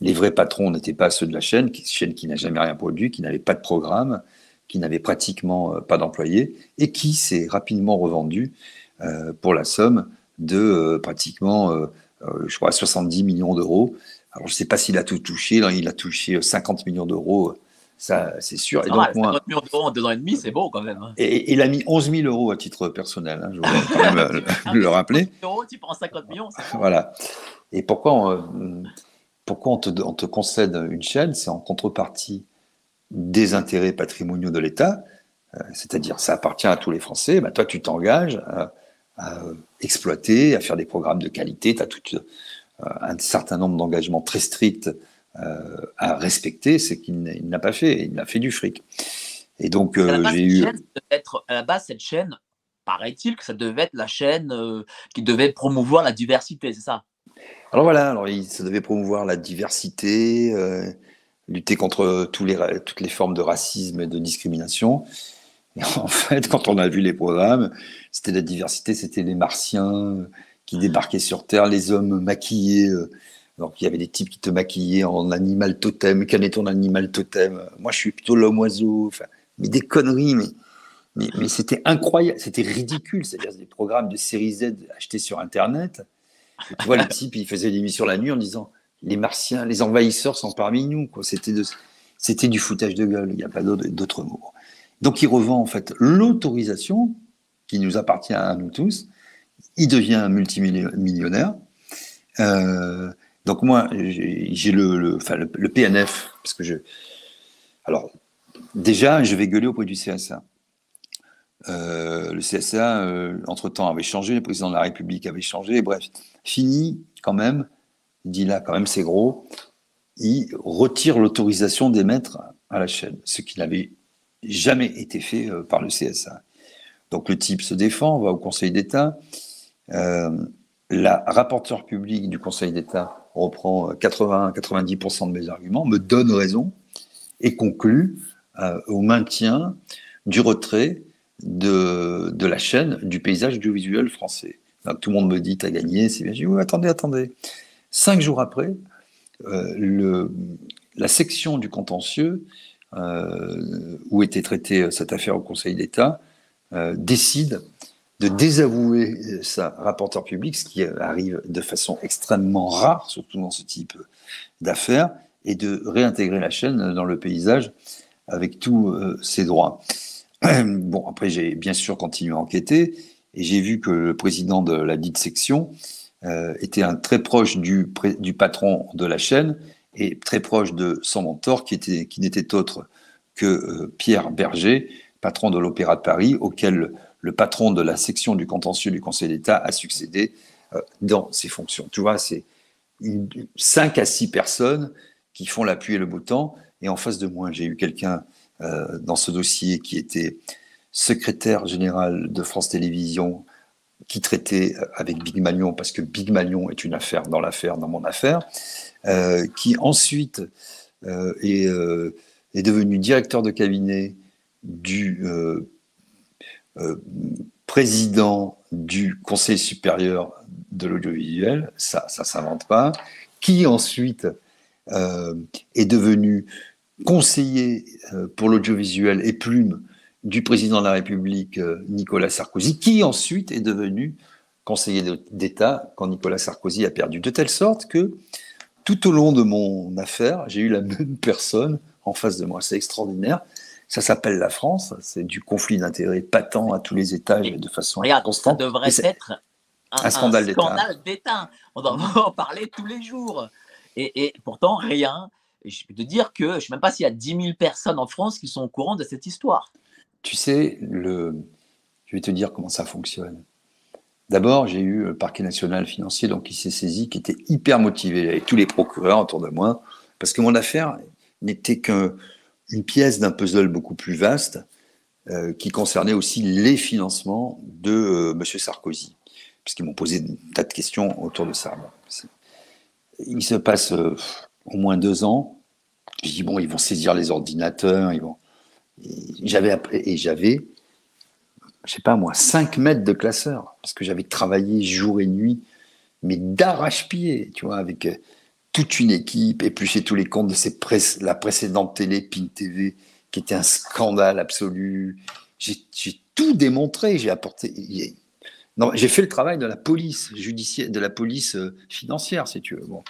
S2: les vrais patrons n'étaient pas ceux de la chaîne qui n'a jamais rien produit, qui n'avait pas de programme, qui n'avait pratiquement pas d'employés, et qui s'est rapidement revendu pour la somme de pratiquement, je crois, 70 millions d'euros. Alors, je ne sais pas s'il a tout touché, là, il a touché 50 millions d'euros, ça c'est sûr.
S1: Et donc, 50 millions d'euros en 2 ans et demi, c'est beau quand même. Hein.
S2: Et il a mis 11 000 euros à titre personnel, hein, je voudrais quand même le rappeler.
S1: 11 000 euros, tu prends 50 millions, c'est bon.
S2: Voilà. Et pourquoi on te concède une chaîne? C'est en contrepartie des intérêts patrimoniaux de l'État, c'est-à-dire ça appartient à tous les Français. Ben, toi, tu t'engages à exploiter, à faire des programmes de qualité, tu as tout un certain nombre d'engagements très stricts à respecter, c'est qu'il n'a pas fait, il a fait du fric. Et donc, j'ai eu...
S1: À la base, cette chaîne, paraît-il que ça devait être la chaîne qui devait promouvoir la diversité, c'est ça?
S2: Alors voilà, ça devait promouvoir la diversité, lutter contre toutes les formes de racisme et de discrimination. Et en fait, quand on a vu les programmes, c'était la diversité, c'était les martiens qui débarquaient sur Terre, les hommes maquillés. Donc il y avait des types qui te maquillaient en animal totem. Quel est ton animal totem? Moi, je suis plutôt l'homme-oiseau. Enfin, mais des conneries, mais c'était incroyable, c'était ridicule. C'est-à-dire des programmes de série Z achetés sur Internet. Et tu vois, le type, il faisait l'émission la nuit en disant les martiens, les envahisseurs sont parmi nous. C'était du foutage de gueule, il n'y a pas d'autre mot. Donc il revend en fait l'autorisation qui nous appartient à nous tous. Il devient multimillionnaire. Donc moi, j'ai le PNF, parce que alors, déjà, je vais gueuler auprès du CSA. Le CSA, entre-temps, avait changé, le président de la République avait changé, bref, fini quand même, il dit là, quand même, c'est gros, il retire l'autorisation d'émettre à la chaîne, ce qui n'avait jamais été fait par le CSA. Donc le type se défend, va au Conseil d'État, la rapporteure publique du Conseil d'État reprend 80-90% de mes arguments, me donne raison et conclut au maintien du retrait de la chaîne du paysage audiovisuel français. Donc, tout le monde me dit, t'as gagné, c'est bien. Je dis, oui, attendez. 5 jours après, la section du contentieux où était traitée cette affaire au Conseil d'État décide de désavouer sa rapporteure publique, ce qui arrive de façon extrêmement rare, surtout dans ce type d'affaires, et de réintégrer la chaîne dans le paysage avec tous ses droits. Bon, après, j'ai bien sûr continué à enquêter, et j'ai vu que le président de la dite section était très proche du patron de la chaîne, et très proche de son mentor, qui n'était autre que Pierre Berger, patron de l'Opéra de Paris, auquel le patron de la section du contentieux du Conseil d'État a succédé dans ses fonctions. Tu vois, c'est 5 à 6 personnes qui font la pluie et le beau temps. Et en face de moi, j'ai eu quelqu'un dans ce dossier qui était secrétaire général de France Télévisions, qui traitait avec Big Malion, parce que Big Malion est une affaire, dans mon affaire, qui ensuite est devenu directeur de cabinet du président du Conseil supérieur de l'audiovisuel, ça s'invente pas, qui ensuite est devenu conseiller pour l'audiovisuel et plume du président de la République Nicolas Sarkozy, qui ensuite est devenu conseiller d'État quand Nicolas Sarkozy a perdu. De telle sorte que tout au long de mon affaire, j'ai eu la même personne en face de moi. C'est extraordinaire. Ça s'appelle la France. C'est du conflit d'intérêts patent à tous les étages et de façon constante.
S1: Ça devrait être un
S2: scandale
S1: d'État. On devrait en parler tous les jours. Et pourtant, rien. Et je peux te dire que je ne sais même pas s'il y a 10 000 personnes en France qui sont au courant de cette histoire.
S2: Tu sais, je vais te dire comment ça fonctionne. D'abord, j'ai eu le parquet national financier, donc qui s'est saisi, qui était hyper motivé, avec tous les procureurs autour de moi, parce que mon affaire n'était qu'une pièce d'un puzzle beaucoup plus vaste, qui concernait aussi les financements de M. Sarkozy, puisqu'ils m'ont posé un tas de questions autour de ça. Bon, il se passe au moins 2 ans. Je dis, bon, ils vont saisir les ordinateurs, j'avais, je sais pas moi, 5 mètres de classeur, parce que j'avais travaillé jour et nuit, mais d'arrache-pied, tu vois, avec toute une équipe, éplucher tous les comptes de la précédente télé, PIN TV, qui était un scandale absolu. J'ai tout démontré, j'ai apporté. Non, j'ai fait le travail de la police judiciaire, de la police financière, si tu veux. Bon.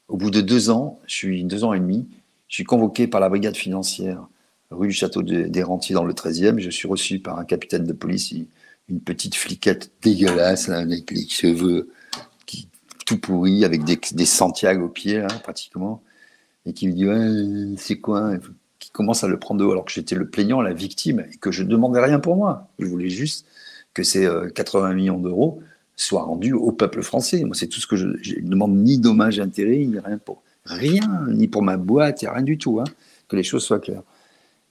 S2: Au bout de 2 ans, 2 ans et demi, je suis convoqué par la brigade financière rue du Château des Rentiers dans le 13e. Je suis reçu par un capitaine de police, une petite fliquette dégueulasse, là, avec les cheveux tout pourris, avec des Santiago aux pieds, là, pratiquement, et qui me dit ouais, c'est quoi, qui commence à le prendre de haut, alors que j'étais le plaignant, la victime, et que je ne demandais rien pour moi. Je voulais juste que ces 80 millions d'euros soient rendus au peuple français. Moi, c'est tout ce que je ne demande, ni dommages et intérêts, ni rien, ni pour ma boîte, il n'y a rien du tout, hein, que les choses soient claires.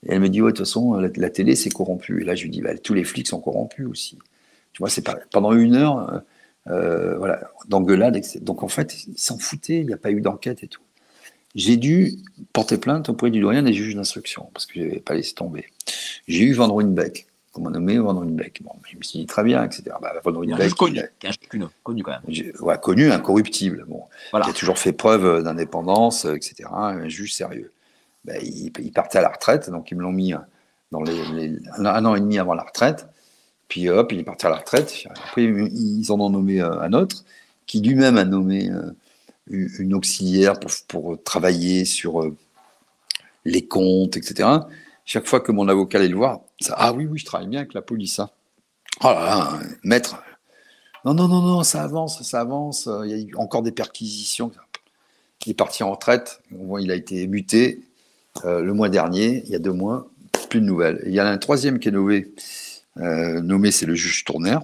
S2: Et elle me dit, ouais, de toute façon, la télé, c'est corrompu. Et là, je lui dis, bah, tous les flics sont corrompus aussi. Tu vois, c'est pas, pendant 1 heure, voilà, d'engueulade, etc. Donc, en fait, ils s'en foutaient, il n'y a pas eu d'enquête et tout. J'ai dû porter plainte auprès du doyen des juges d'instruction, parce que je n'avais pas laissé tomber. J'ai eu Van Ruynbeck, qu'on m'a nommé Van Ruynbeck. Bon, je me suis dit, très bien, etc. Bah, Van Ruynbeck,
S1: connu quand même.
S2: Ouais, connu, incorruptible, bon,
S1: voilà.
S2: Qui a toujours fait preuve d'indépendance, etc. Un juge sérieux. Ben, il partait à la retraite, donc ils me l'ont mis dans 1 an et demi avant la retraite. Puis hop, il est parti à la retraite. Après, ils en ont nommé un autre, qui lui-même a nommé une auxiliaire pour travailler sur les comptes, etc. Chaque fois que mon avocat allait le voir, ah oui, je travaille bien avec la police. Hein. Oh là là, maître. Non, ça avance. Il y a eu encore des perquisitions. Il est parti en retraite. Il a été muté. Le mois dernier, il y a 2 mois, plus de nouvelles. Et il y en a un troisième qui est nommé, c'est le juge Tournaire,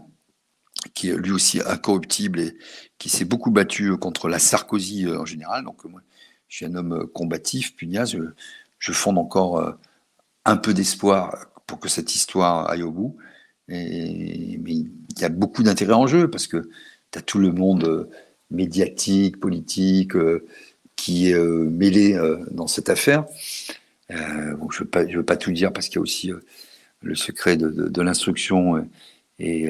S2: qui est lui aussi incorruptible et qui s'est beaucoup battu contre la Sarkozy en général. Donc moi, je suis un homme combatif, pugnace. Je fonde encore un peu d'espoir pour que cette histoire aille au bout. Mais il y a beaucoup d'intérêt en jeu parce que tu as tout le monde médiatique, politique, qui est mêlé dans cette affaire. Bon, je veux pas tout dire parce qu'il y a aussi le secret de l'instruction et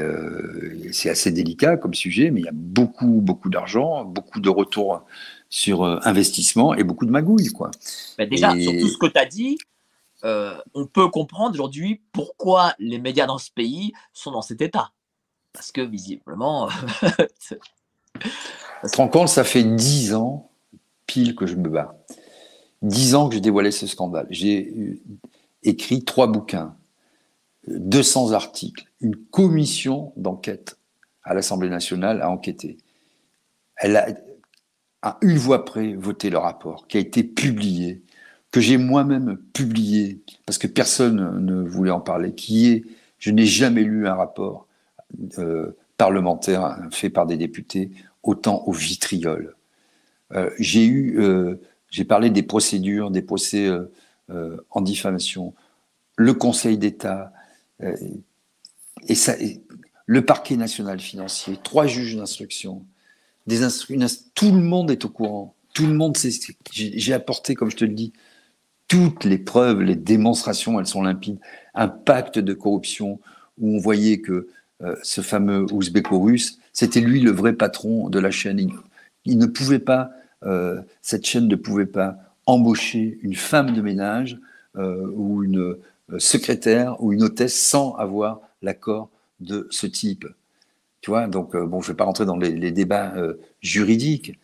S2: c'est assez délicat comme sujet, mais il y a beaucoup d'argent, beaucoup de retours sur investissement et beaucoup de magouilles, quoi.
S1: Ben déjà, sur tout ce que tu as dit, on peut comprendre aujourd'hui pourquoi les médias dans ce pays sont dans cet état. Parce que visiblement...
S2: Tu te rends compte, ça fait 10 ans pile que je me bats. 10 ans que je dévoilais ce scandale. J'ai écrit 3 bouquins, 200 articles, une commission d'enquête à l'Assemblée nationale a enquêté. Elle a, à une voix près, voté le rapport qui a été publié, que j'ai moi-même publié, parce que personne ne voulait en parler, je n'ai jamais lu un rapport parlementaire fait par des députés autant au vitriol. J'ai parlé des procédures, des procès en diffamation, le Conseil d'État, le parquet national financier, 3 juges d'instruction, tout le monde est au courant, tout le monde sait. J'ai apporté, comme je te le dis, toutes les preuves, les démonstrations, elles sont limpides. Un pacte de corruption où on voyait que ce fameux ouzbéko-russe, c'était lui le vrai patron de la chaîne. Il ne pouvait pas, cette chaîne ne pouvait pas embaucher une femme de ménage ou une secrétaire ou une hôtesse sans avoir l'accord de ce type. Tu vois, donc bon, je ne vais pas rentrer dans les débats juridiques,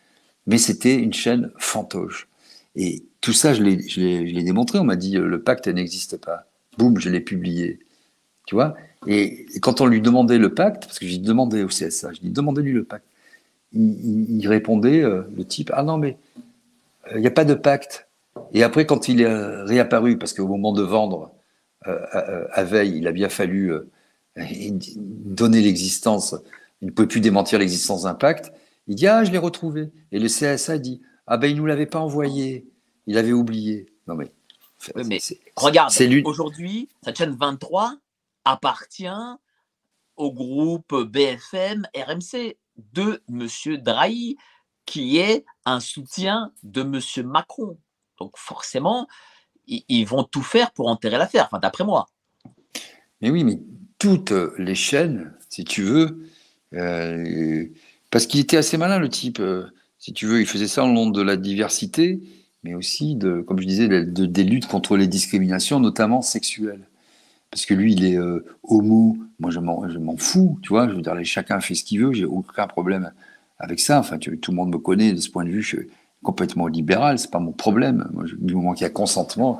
S2: mais c'était une chaîne fantoche. Et tout ça, je l'ai démontré. On m'a dit le pacte n'existe pas. Boum, je l'ai publié. Tu vois. Et quand on lui demandait le pacte, parce que j'ai demandé au CSA, je dis demandez-lui le pacte. Il répondait, le type, ah non mais il n'y a pas de pacte. Et après, quand il est réapparu, parce qu'au moment de vendre à Veil, il a bien fallu donner l'existence, il ne pouvait plus démentir l'existence d'un pacte, il dit ah je l'ai retrouvé. Et le CSA dit ah ben il nous l'avait pas envoyé, il avait oublié. Non mais
S1: oui, mais regarde, aujourd'hui, cette chaîne 23 appartient au groupe BFM RMC de M. Drahi, qui est un soutien de M. Macron. Donc forcément, ils vont tout faire pour enterrer l'affaire, enfin, d'après moi.
S2: Mais oui, mais toutes les chaînes, si tu veux, parce qu'il était assez malin le type, si tu veux, il faisait ça au nom de la diversité, mais aussi, comme je disais, des luttes contre les discriminations, notamment sexuelles. Parce que lui, il est homo, moi je m'en fous, tu vois, je veux dire, chacun fait ce qu'il veut, j'ai aucun problème avec ça, enfin, tout le monde me connaît de ce point de vue, je suis complètement libéral, c'est pas mon problème, moi, du moment qu'il y a consentement,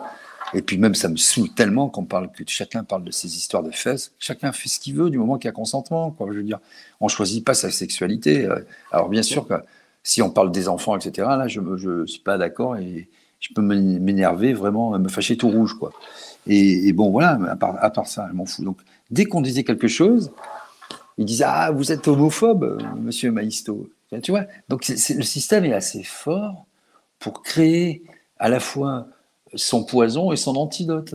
S2: et puis même ça me saoule tellement que chacun parle de ses histoires de fesses, chacun fait ce qu'il veut du moment qu'il y a consentement, quoi, je veux dire, on choisit pas sa sexualité, alors bien sûr que si on parle des enfants, etc., là, je suis pas d'accord, et je peux m'énerver, vraiment, me fâcher tout rouge, quoi. Et bon, voilà, à part ça, je m'en fous. Donc, dès qu'on disait quelque chose, ils disaient ah, vous êtes homophobe, monsieur Maïsto. Tu vois. Donc, le système est assez fort pour créer à la fois son poison et son antidote.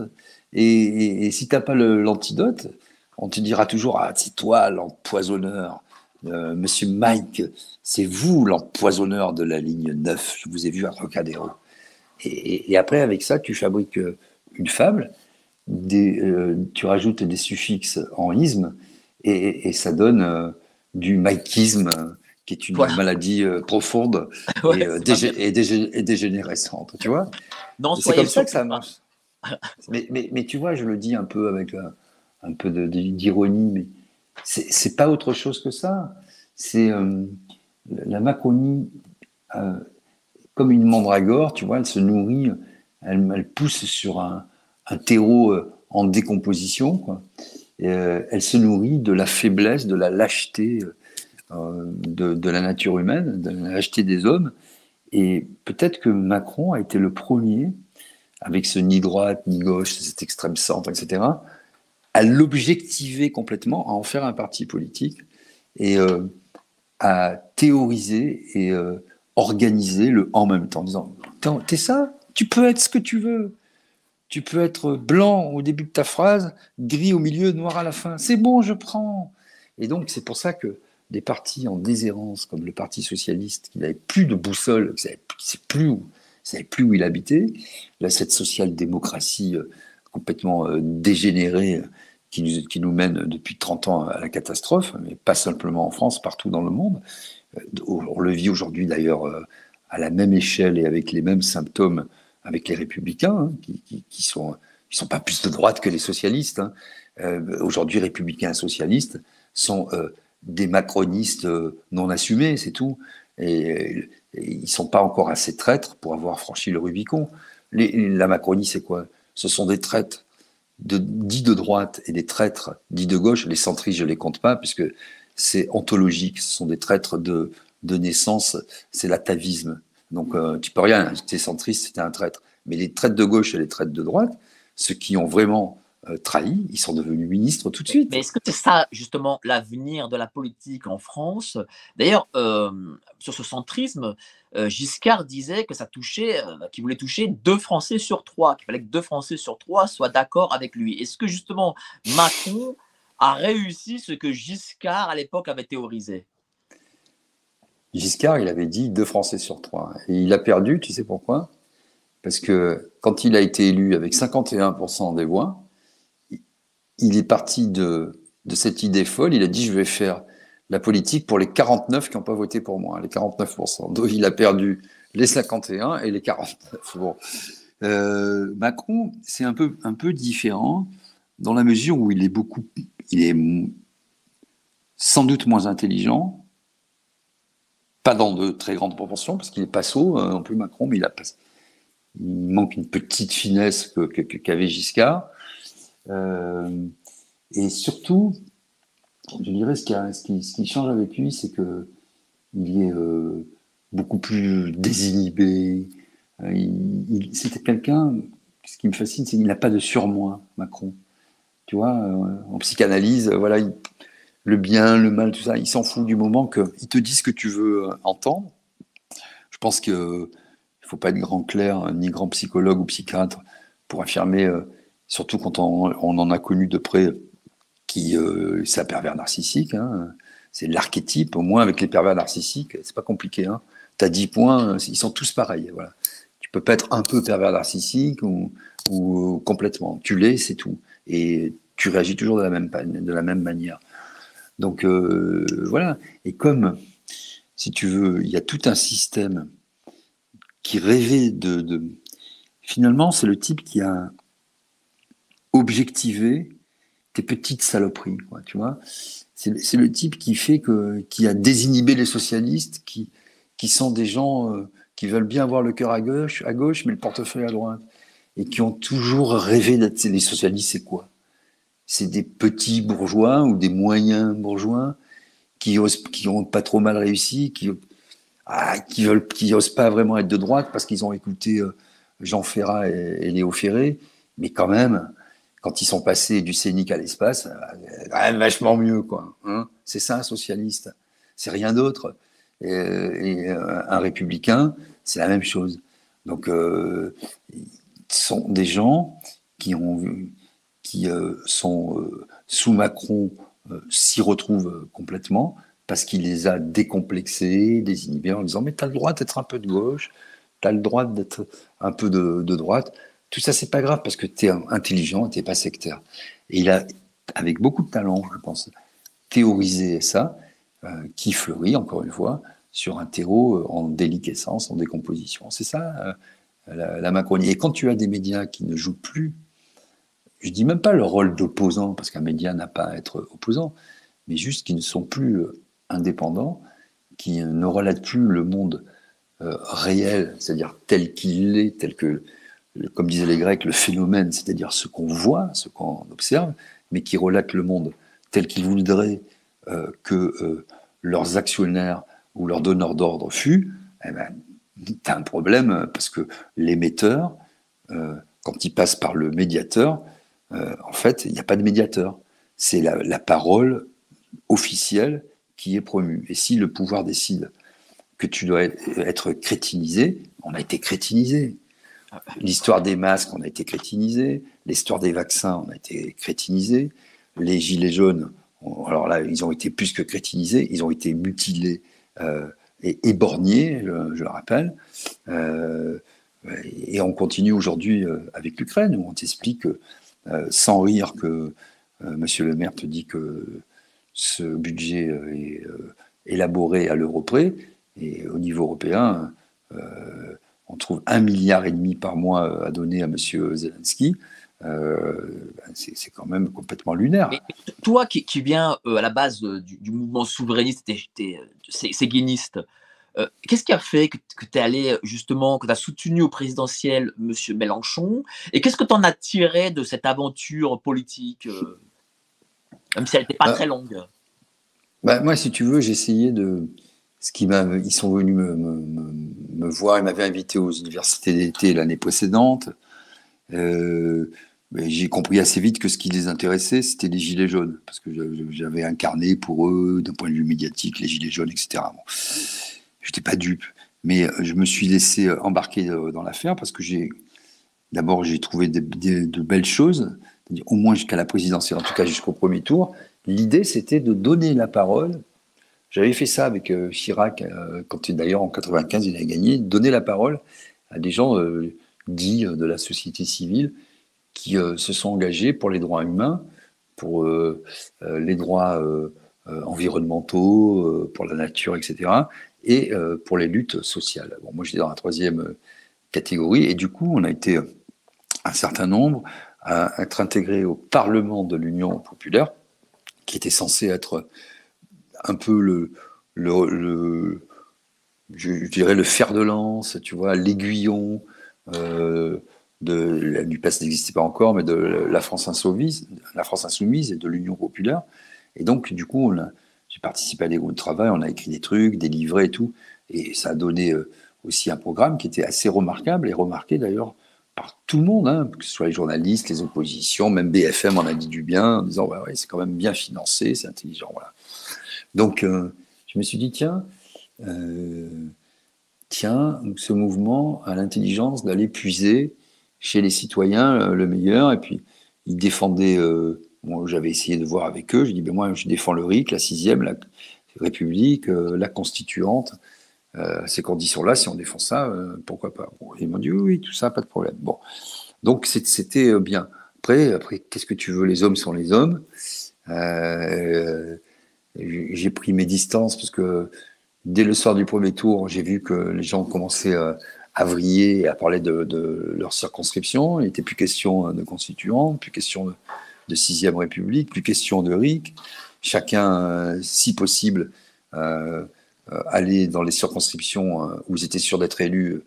S2: Et si tu n'as pas l'antidote, on te dira toujours ah, c'est toi l'empoisonneur. Monsieur Mike, c'est vous l'empoisonneur de la ligne 9. Je vous ai vu à Trocadéro. Et après, avec ça, tu fabriques une fable, tu rajoutes des suffixes en isme, et ça donne du maïkisme, qui est une maladie profonde
S1: ouais,
S2: et dégénérescente, tu vois. C'est comme ça que ça marche. Mais tu vois, je le dis un peu avec un peu d'ironie, mais c'est pas autre chose que ça. C'est la Macronie, comme une mandragore, tu vois, elle se nourrit, elle pousse sur un terreau en décomposition, quoi. Elle se nourrit de la faiblesse, de la lâcheté de la nature humaine, de la lâcheté des hommes. Et peut-être que Macron a été le premier, avec ce ni droite ni gauche, cet extrême centre, etc., à l'objectiver complètement, à en faire un parti politique et à théoriser et organiser le en même temps, en disant t'es ça, tu peux être ce que tu veux. Tu peux être blanc au début de ta phrase, gris au milieu, noir à la fin. C'est bon, je prends. Et donc, c'est pour ça que des partis en déshérence, comme le Parti socialiste, qui n'avait plus de boussole, qui ne savait plus où il habitait, là, cette social-démocratie complètement dégénérée qui nous mène depuis 30 ans à la catastrophe, mais pas simplement en France, partout dans le monde. On le vit aujourd'hui d'ailleurs à la même échelle et avec les mêmes symptômes avec les républicains, hein, qui sont pas plus de droite que les socialistes. Hein. Aujourd'hui, républicains et socialistes sont des macronistes non assumés, c'est tout. Et ils ne sont pas encore assez traîtres pour avoir franchi le Rubicon. La Macronie, c'est quoi? Ce sont des traîtres dits de droite et des traîtres dits de gauche. Les centristes, je ne les compte pas, puisque c'est ontologique. Ce sont des traîtres de naissance. C'est l'atavisme. Donc, tu peux rien. Si tu es centriste, c'était un traître. Mais les traîtres de gauche et les traîtres de droite, ceux qui ont vraiment trahi, ils sont devenus ministres tout de suite.
S1: Mais est-ce que c'est ça, justement, l'avenir de la politique en France? D'ailleurs, sur ce centrisme, Giscard disait que ça touchait, qu'il voulait toucher 2 Français sur 3, qu'il fallait que 2 Français sur 3 soient d'accord avec lui. Est-ce que, justement, Macron a réussi ce que Giscard, à l'époque, avait théorisé?
S2: Giscard, il avait dit 2 Français sur 3. Et il a perdu, tu sais pourquoi? Parce que quand il a été élu avec 51% des voix, il est parti de cette idée folle. Il a dit, je vais faire la politique pour les 49 qui n'ont pas voté pour moi, les 49%. Donc il a perdu les 51 et les 49. Bon. Macron, c'est un peu différent dans la mesure où il est sans doute moins intelligent, pas dans de très grandes proportions, parce qu'il est pas sot, non plus Macron, mais il manque une petite finesse qu'avait Giscard. Et surtout, je dirais, ce qui change avec lui, c'est que il est beaucoup plus désinhibé. C'était quelqu'un, ce qui me fascine, c'est qu'il n'a pas de surmoi, Macron. Tu vois, en psychanalyse, voilà, le bien, le mal, tout ça, il s'en fout du moment qu'il te dit ce que tu veux entendre. Je pense qu'il ne faut pas être grand clerc, ni grand psychologue ou psychiatre pour affirmer, surtout quand on en a connu de près, c'est un pervers narcissique. Hein. C'est l'archétype, au moins avec les pervers narcissiques, c'est pas compliqué. Hein. Tu as 10 points, ils sont tous pareils. Voilà. Tu peux pas être un peu pervers narcissique ou complètement. Tu l'es, c'est tout. Et tu réagis toujours de la même manière. Donc voilà. Et comme, si tu veux, il y a tout un système qui rêvait Finalement, c'est le type qui a objectivé tes petites saloperies, quoi, tu vois. C'est le type qui a désinhibé les socialistes, qui sont des gens qui veulent bien avoir le cœur à gauche, mais le portefeuille à droite, et qui ont toujours rêvé d'être. Les socialistes, c'est quoi? C'est des petits bourgeois ou des moyens bourgeois qui ont pas trop mal réussi, qui osent pas vraiment être de droite parce qu'ils ont écouté Jean Ferrat et Léo Ferré, mais quand même, quand ils sont passés du scénic à l'espace, quand même vachement mieux, quoi. Hein, c'est ça, un socialiste. C'est rien d'autre. Et un républicain, c'est la même chose. Donc, ce sont des gens qui sont sous Macron, s'y retrouvent complètement parce qu'il les a décomplexés, désinhibés en disant mais t'as le droit d'être un peu de gauche, t'as le droit d'être un peu de droite. Tout ça, c'est pas grave parce que t'es intelligent, t'es pas sectaire. Et il a, avec beaucoup de talent, je pense, théorisé ça, qui fleurit, encore une fois, sur un terreau en déliquescence, en décomposition. C'est ça, la Macronie. Et quand tu as des médias qui ne jouent plus, je dis même pas le rôle d'opposant, parce qu'un média n'a pas à être opposant, mais juste qui ne sont plus indépendants, qui ne relatent plus le monde réel, c'est-à-dire tel qu'il est, tel que, comme disaient les Grecs, le phénomène, c'est-à-dire ce qu'on voit, ce qu'on observe, mais qui relatent le monde tel qu'ils voudraient que leurs actionnaires ou leurs donneurs d'ordre fût, eh ben, tu as un problème parce que l'émetteur, quand il passe par le médiateur, en fait, il n'y a pas de médiateur. C'est la parole officielle qui est promue. Et si le pouvoir décide que tu dois être crétinisé, on a été crétinisé. L'histoire des masques, on a été crétinisé. L'histoire des vaccins, on a été crétinisé. Les gilets jaunes, alors là, ils ont été plus que crétinisés, ils ont été mutilés et éborgnés, je le rappelle. Et on continue aujourd'hui avec l'Ukraine, où on t'explique sans rire que Monsieur le maire te dit que ce budget est élaboré à l'euro près, et au niveau européen, on trouve 1,5 milliard par mois à donner à Monsieur Zelensky. C'est quand même complètement lunaire.
S1: Mais toi qui viens à la base du mouvement souverainiste, séguiniste, qu'est-ce qui a fait que tu es allé justement, que tu as soutenu au présidentiel M. Mélenchon, et qu'est-ce que tu en as tiré de cette aventure politique, même si elle n'était pas très longue?
S2: Moi, si tu veux, j'ai essayé de. Ils sont venus me voir, ils m'avaient invité aux universités d'été l'année précédente. J'ai compris assez vite que ce qui les intéressait, c'était les gilets jaunes, parce que j'avais incarné pour eux, d'un point de vue médiatique, les gilets jaunes, etc. Bon. Je n'étais pas dupe, mais je me suis laissé embarquer dans l'affaire parce que d'abord j'ai trouvé de belles choses, au moins jusqu'à la présidentielle, en tout cas jusqu'au premier tour. L'idée, c'était de donner la parole. J'avais fait ça avec Chirac, quand d'ailleurs en 95 il a gagné, donner la parole à des gens dits de la société civile qui se sont engagés pour les droits humains, pour les droits environnementaux, pour la nature, etc., et pour les luttes sociales. Bon, moi, j'étais dans la troisième catégorie. Et du coup, on a été un certain nombre à être intégrés au Parlement de l'Union populaire, qui était censé être un peu je dirais le fer de lance, tu vois, l'aiguillon de du PAS n'existait pas encore, mais de la France insoumise et de l'Union populaire. Et donc, du coup, j'ai participé à des groupes de travail, on a écrit des trucs, des livrets et tout, et ça a donné aussi un programme qui était assez remarquable et remarqué d'ailleurs par tout le monde, hein, que ce soit les journalistes, les oppositions, même BFM en a dit du bien, en disant ouais, c'est quand même bien financé, c'est intelligent, voilà. Donc, je me suis dit euh, tiens, ce mouvement a l'intelligence d'aller puiser chez les citoyens le meilleur. Et puis, ils défendaient. Moi, j'avais essayé de voir avec eux. Je dis, ben moi, je défends le RIC, la sixième, la République, la constituante. Ces conditions-là, si on défend ça, pourquoi pas. Bon, ils m'ont dit, oui, oui, tout ça, pas de problème. Bon, donc c'était bien. Après, qu'est-ce que tu veux? Les hommes sont les hommes. J'ai pris mes distances parce que dès le soir du premier tour, j'ai vu que les gens commençaient à vriller et à parler de leur circonscription. Il n'était plus question de constituants, plus question de sixième République, plus question de RIC. Chacun, si possible, allait dans les circonscriptions où ils étaient sûrs d'être élus.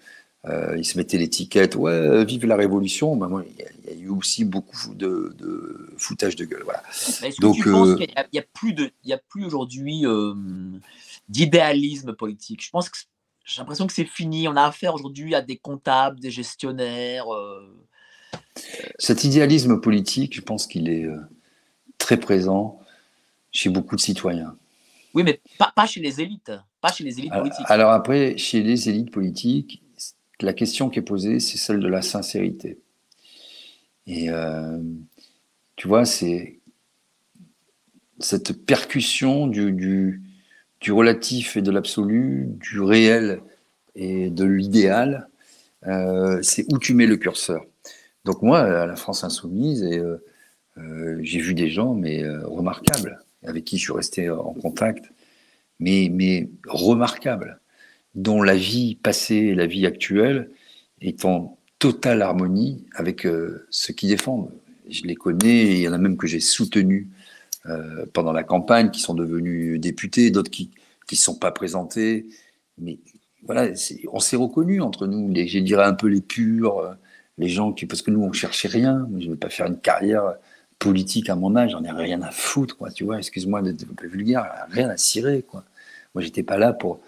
S2: Ils se mettaient l'étiquette, ouais, vive la Révolution. Ben moi, il y a eu aussi beaucoup de foutage de gueule. Voilà.
S1: Est-ce que
S2: Donc,
S1: tu penses qu'il n'y a plus aujourd'hui d'idéalisme politique? Je pense que j'ai l'impression que c'est fini. On a affaire aujourd'hui à des comptables, des gestionnaires.
S2: cet idéalisme politique, je pense qu'il est très présent chez beaucoup de citoyens.
S1: Oui, mais pas chez les élites, pas chez les élites politiques.
S2: Alors après, chez les élites politiques, la question qui est posée, c'est celle de la sincérité. Et tu vois, c'est cette percussion du relatif et de l'absolu, du réel et de l'idéal, c'est où tu mets le curseur. Donc moi, à la France insoumise, j'ai vu des gens mais remarquables, avec qui je suis resté en contact, mais remarquables, dont la vie passée et la vie actuelle est en totale harmonie avec ceux qui défendent. Je les connais, il y en a même que j'ai soutenus pendant la campagne, qui sont devenus députés, d'autres qui ne sont pas présentés. Mais voilà, on s'est reconnus entre nous, je dirais un peu les purs, les gens qui, parce que nous, on cherchait rien. Je ne veux pas faire une carrière politique à mon âge, j'en ai rien à foutre, quoi, tu vois, excuse-moi d'être un peu vulgaire, rien à cirer, quoi. Moi, j'étais pas là pour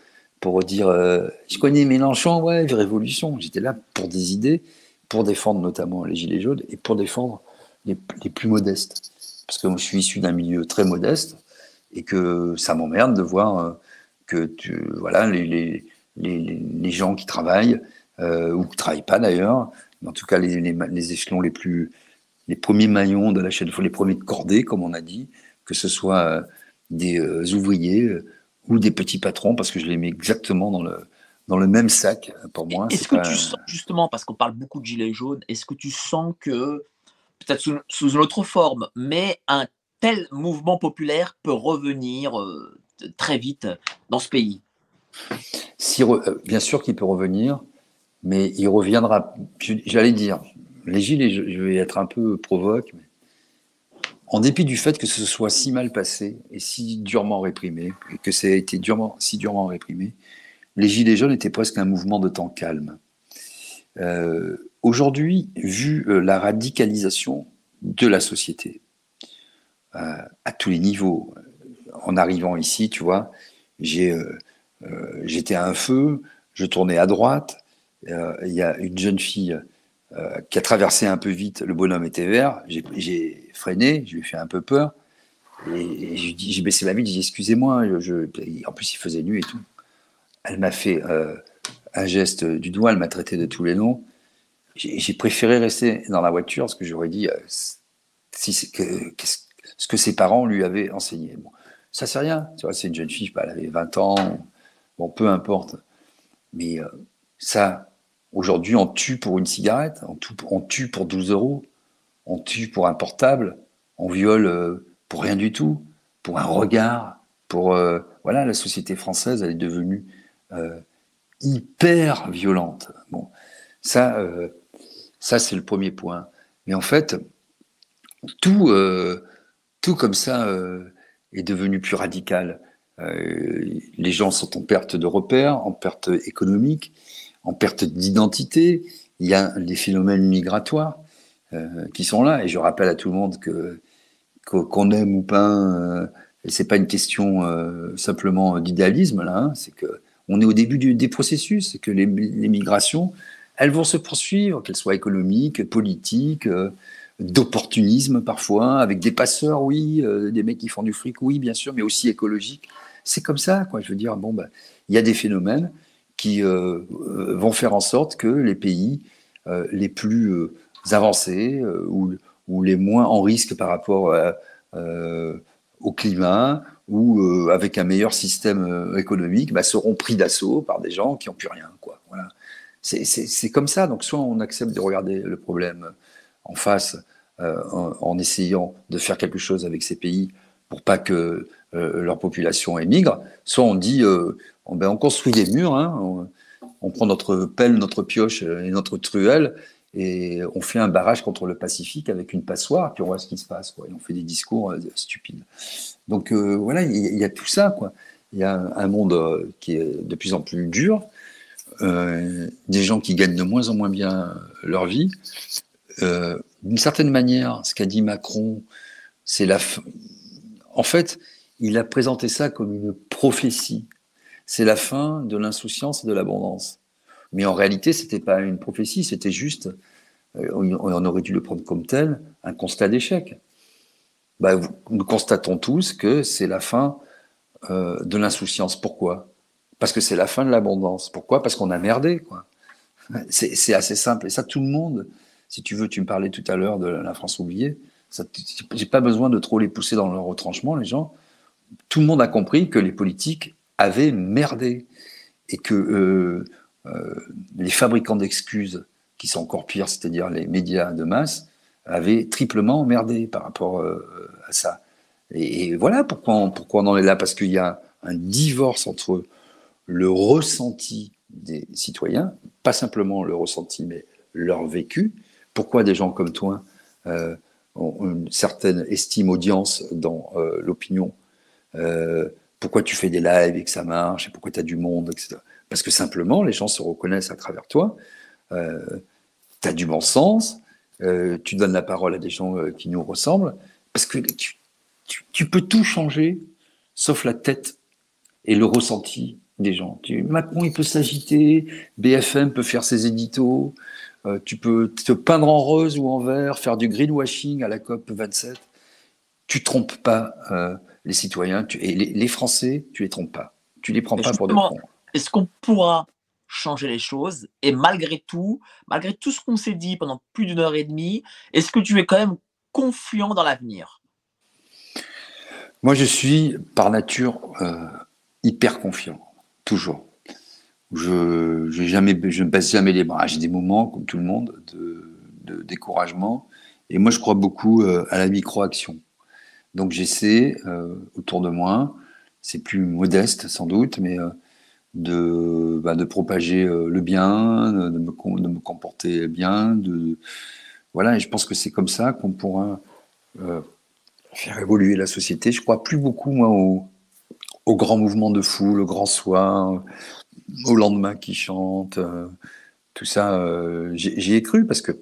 S2: dire, je connais Mélenchon, ouais, Révolution. J'étais là pour des idées, pour défendre notamment les Gilets jaunes et pour défendre les plus modestes. Parce que moi, je suis issu d'un milieu très modeste et que ça m'emmerde de voir voilà, les gens qui travaillent, ou qui ne travaillent pas d'ailleurs, mais en tout cas les échelons les premiers maillons de la chaîne, les premiers de cordée, comme on a dit, que ce soit des ouvriers ou des petits patrons, parce que je les mets exactement dans le même sac. Pour moi,
S1: Est-ce que tu sens, justement, parce qu'on parle beaucoup de gilets jaunes, est-ce que tu sens que, peut-être sous une autre forme, mais un tel mouvement populaire peut revenir très vite dans ce pays?
S2: Bien sûr qu'il peut revenir, mais il reviendra, j'allais dire, les gilets, je vais être un peu provoque, mais en dépit du fait que ce soit si mal passé et si durement réprimé, et que ça a été si durement réprimé, les gilets jaunes étaient presque un mouvement de temps calme. Aujourd'hui, vu la radicalisation de la société, à tous les niveaux, en arrivant ici, tu vois, j'étais à un feu, je tournais à droite, il y a une jeune fille qui a traversé un peu vite, le bonhomme était vert, j'ai freiné, je lui ai fait un peu peur, et j'ai baissé la vitre, j'ai dit excusez-moi, en plus il faisait nuit et tout. Elle m'a fait un geste du doigt, elle m'a traité de tous les noms. J'ai préféré rester dans la voiture parce que j'aurais dit ce que ses parents lui avaient enseigné. Bon, ça c'est rien, tu vois, c'est une jeune fille, je sais pas, elle avait 20 ans, bon, peu importe. Mais ça, aujourd'hui, on tue pour une cigarette, on tue pour 12 euros, on tue pour un portable, on viole pour rien du tout, pour un regard, pour... voilà, la société française, elle est devenue hyper violente. Bon, Ça, ça c'est le premier point. Mais en fait, tout, tout comme ça est devenu plus radical. Les gens sont en perte de repères, en perte économique, en perte d'identité. Il y a des phénomènes migratoires qui sont là. Et je rappelle à tout le monde qu'on aime ou pas, c'est pas une question simplement d'idéalisme là. C'est que on est au début des processus. C'est que les migrations, elles vont se poursuivre, qu'elles soient économiques, politiques. D'opportunisme parfois, avec des passeurs, oui, des mecs qui font du fric, oui, bien sûr, mais aussi écologique. C'est comme ça, quoi. Je veux dire, bon, bah, il y a des phénomènes qui vont faire en sorte que les pays les plus avancés ou les moins en risque par rapport au climat ou avec un meilleur système économique bah, seront pris d'assaut par des gens qui n'ont plus rien, quoi. Voilà. C'est comme ça. Donc, soit on accepte de regarder le problème en face en essayant de faire quelque chose avec ces pays pour pas que leur population émigre, soit on dit on construit des murs, hein, on prend notre pelle, notre pioche et notre truelle et on fait un barrage contre le Pacifique avec une passoire, puis on voit ce qui se passe, quoi, et on fait des discours stupides. Donc voilà, il y a tout ça, quoi. Il y a un monde qui est de plus en plus dur, des gens qui gagnent de moins en moins bien leur vie. D'une certaine manière, ce qu'a dit Macron, c'est la fin. En fait, il a présenté ça comme une prophétie. C'est la fin de l'insouciance et de l'abondance. Mais en réalité, c'était pas une prophétie, c'était juste, on aurait dû le prendre comme tel, un constat d'échec. Bah, nous constatons tous que c'est la fin de l'insouciance. Pourquoi? Parce que c'est la fin de l'abondance. Pourquoi? Parce qu'on a merdé, quoi. C'est assez simple. Et ça, tout le monde, si tu veux, tu me parlais tout à l'heure de la France oubliée, j'ai pas besoin de trop les pousser dans leur retranchement, les gens. Tout le monde a compris que les politiques avaient merdé et que les fabricants d'excuses, qui sont encore pires, c'est-à-dire les médias de masse, avaient triplement merdé par rapport à ça. Et voilà pourquoi on en est là, parce qu'il y a un divorce entre le ressenti des citoyens, pas simplement le ressenti, mais leur vécu. Pourquoi des gens comme toi ont une certaine estime audience dans l'opinion, pourquoi tu fais des lives et que ça marche, et pourquoi tu as du monde, etc. Parce que simplement, les gens se reconnaissent à travers toi, tu as du bon sens, tu donnes la parole à des gens qui nous ressemblent, parce que tu peux tout changer, sauf la tête et le ressenti des gens. Macron, il peut s'agiter, BFM peut faire ses éditos, tu peux te peindre en rose ou en vert, faire du greenwashing à la COP 27. Tu trompes pas les citoyens et les Français, tu les trompes pas. Tu les prends
S1: Mais
S2: pas pour des
S1: justement,
S2: cons.
S1: est-ce qu'on pourra changer les choses? Et malgré tout ce qu'on s'est dit pendant plus d'une heure et demie, est-ce que tu es quand même confiant dans l'avenir?
S2: Moi, je suis par nature hyper confiant, toujours. Je ne baisse jamais les bras. J'ai des moments, comme tout le monde, de découragement. Et moi, je crois beaucoup à la micro-action. Donc, j'essaie autour de moi, c'est plus modeste sans doute, mais de propager le bien, de me comporter bien. Voilà, et je pense que c'est comme ça qu'on pourra faire évoluer la société. Je crois plus beaucoup, moi, au grand mouvement de foule, au grand soir, au lendemain qui chante. Tout ça, j'y ai cru parce que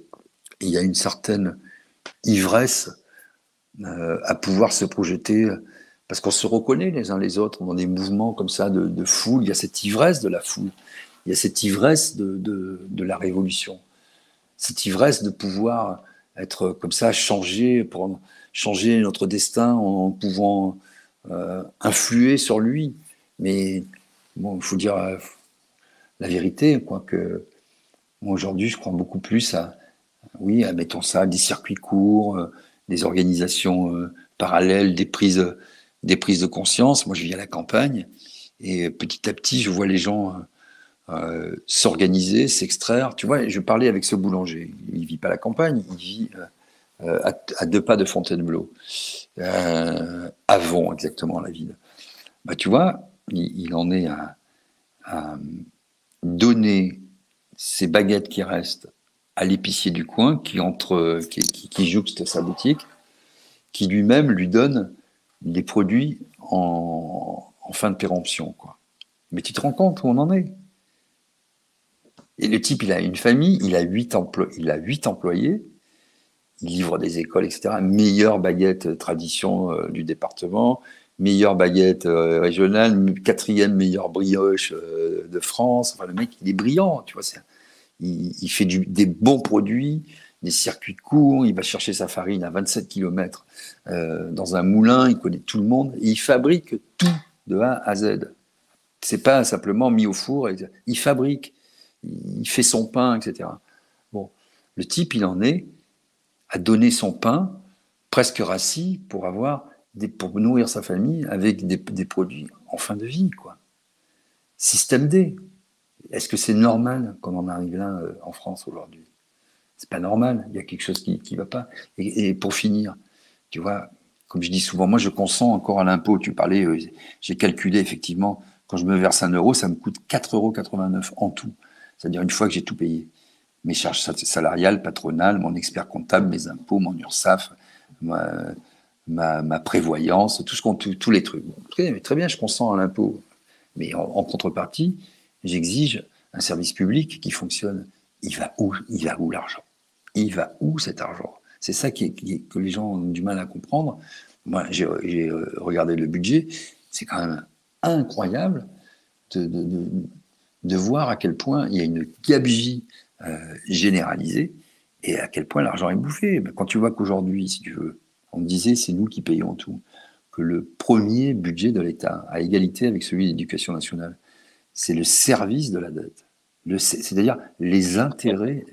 S2: il y a une certaine ivresse à pouvoir se projeter, parce qu'on se reconnaît les uns les autres dans des mouvements comme ça de foule. Il y a cette ivresse de la foule, il y a cette ivresse de la révolution, cette ivresse de pouvoir être comme ça, changer notre destin en pouvant influer sur lui. Mais bon, il faut dire la vérité, quoi, que moi aujourd'hui, je crois beaucoup plus à, oui, mettons ça, des circuits courts, des organisations parallèles, des prises de conscience. Moi, je vis à la campagne et petit à petit, je vois les gens s'organiser, s'extraire. Tu vois, je parlais avec ce boulanger. Il vit pas à la campagne, il vit à 2 pas de Fontainebleau, Avon exactement, la ville. Bah, tu vois, il en est à donner ses baguettes qui restent à l'épicier du coin, qui jouxte sa boutique, qui lui-même lui donne les produits en fin de péremption, quoi. Mais tu te rends compte où on en est? Et le type, il a une famille, il a 8 employés, il livre des écoles, etc. Meilleure baguette tradition du département, meilleure baguette régionale, quatrième meilleure brioche de France. Enfin, le mec, il est brillant, tu vois. Il fait des bons produits, des circuits courts, il va chercher sa farine à 27 km dans un moulin, il connaît tout le monde, et il fabrique tout de A à Z. C'est pas simplement mis au four, il fabrique, il fait son pain, etc. Bon, le type, il en est à donner son pain, presque rassis, pour nourrir sa famille avec des produits en fin de vie, quoi. Système D. Est-ce que c'est normal qu'on en arrive là en France aujourd'hui? C'est pas normal, il y a quelque chose qui va pas. Et pour finir, tu vois, comme je dis souvent, moi je consens encore à l'impôt. Tu parlais, j'ai calculé effectivement, quand je me verse 1 euro, ça me coûte 4,89 € en tout. C'est-à-dire une fois que j'ai tout payé. Mes charges salariales, patronales, mon expert comptable, mes impôts, mon URSSAF, ma prévoyance, tous les trucs. Bon, très bien, je consens à l'impôt. Mais en contrepartie, j'exige un service public qui fonctionne. Il va où l'argent? Il va où cet argent? C'est ça que les gens ont du mal à comprendre. Moi, j'ai regardé le budget. C'est quand même incroyable de voir à quel point il y a une gabegie généralisée et à quel point l'argent est bouffé. Quand tu vois qu'aujourd'hui, si tu veux, on me disait c'est nous qui payons tout, que le premier budget de l'État, à égalité avec celui de l'éducation nationale, c'est le service de la dette. C'est-à-dire les intérêts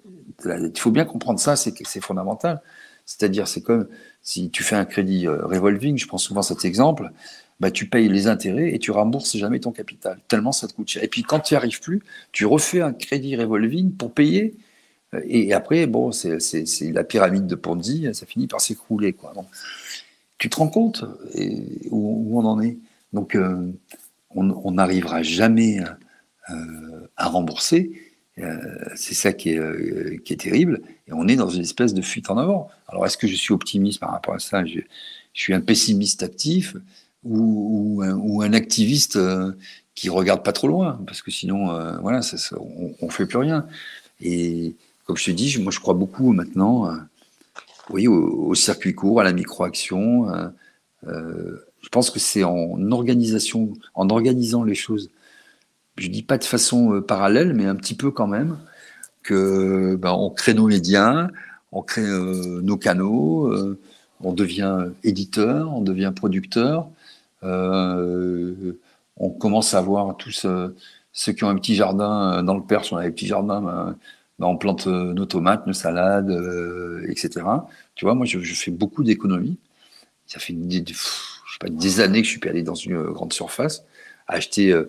S2: de la dette. Il faut bien comprendre ça, c'est fondamental. C'est-à-dire, c'est comme si tu fais un crédit revolving, je prends souvent cet exemple, bah, tu payes les intérêts et tu rembourses jamais ton capital, tellement ça te coûte cher. Et puis quand tu n'y arrives plus, tu refais un crédit revolving pour payer. Et après, bon, c'est la pyramide de Ponzi, ça finit par s'écrouler, quoi. Donc, tu te rends compte où on en est. Donc, on n'arrivera jamais à rembourser. C'est ça qui est terrible. Et on est dans une espèce de fuite en avant. Alors, est-ce que je suis optimiste par rapport à ça? Je suis un pessimiste actif ou un activiste qui regarde pas trop loin, parce que sinon, voilà, on fait plus rien. Et comme je te dis, moi, je crois beaucoup maintenant, oui, au circuit court, à la micro-action. Je pense que c'est en organisant les choses, je dis pas de façon parallèle, mais un petit peu quand même, que ben, on crée nos médias, on crée nos canaux, on devient éditeur, on devient producteur, on commence à voir tous ceux qui ont un petit jardin dans le Perche, on a des petits jardins, ben, on plante nos tomates, nos salades, etc. Tu vois, moi je fais beaucoup d'économies. Ça fait je sais pas, des années que je suis pas allé dans une grande surface acheter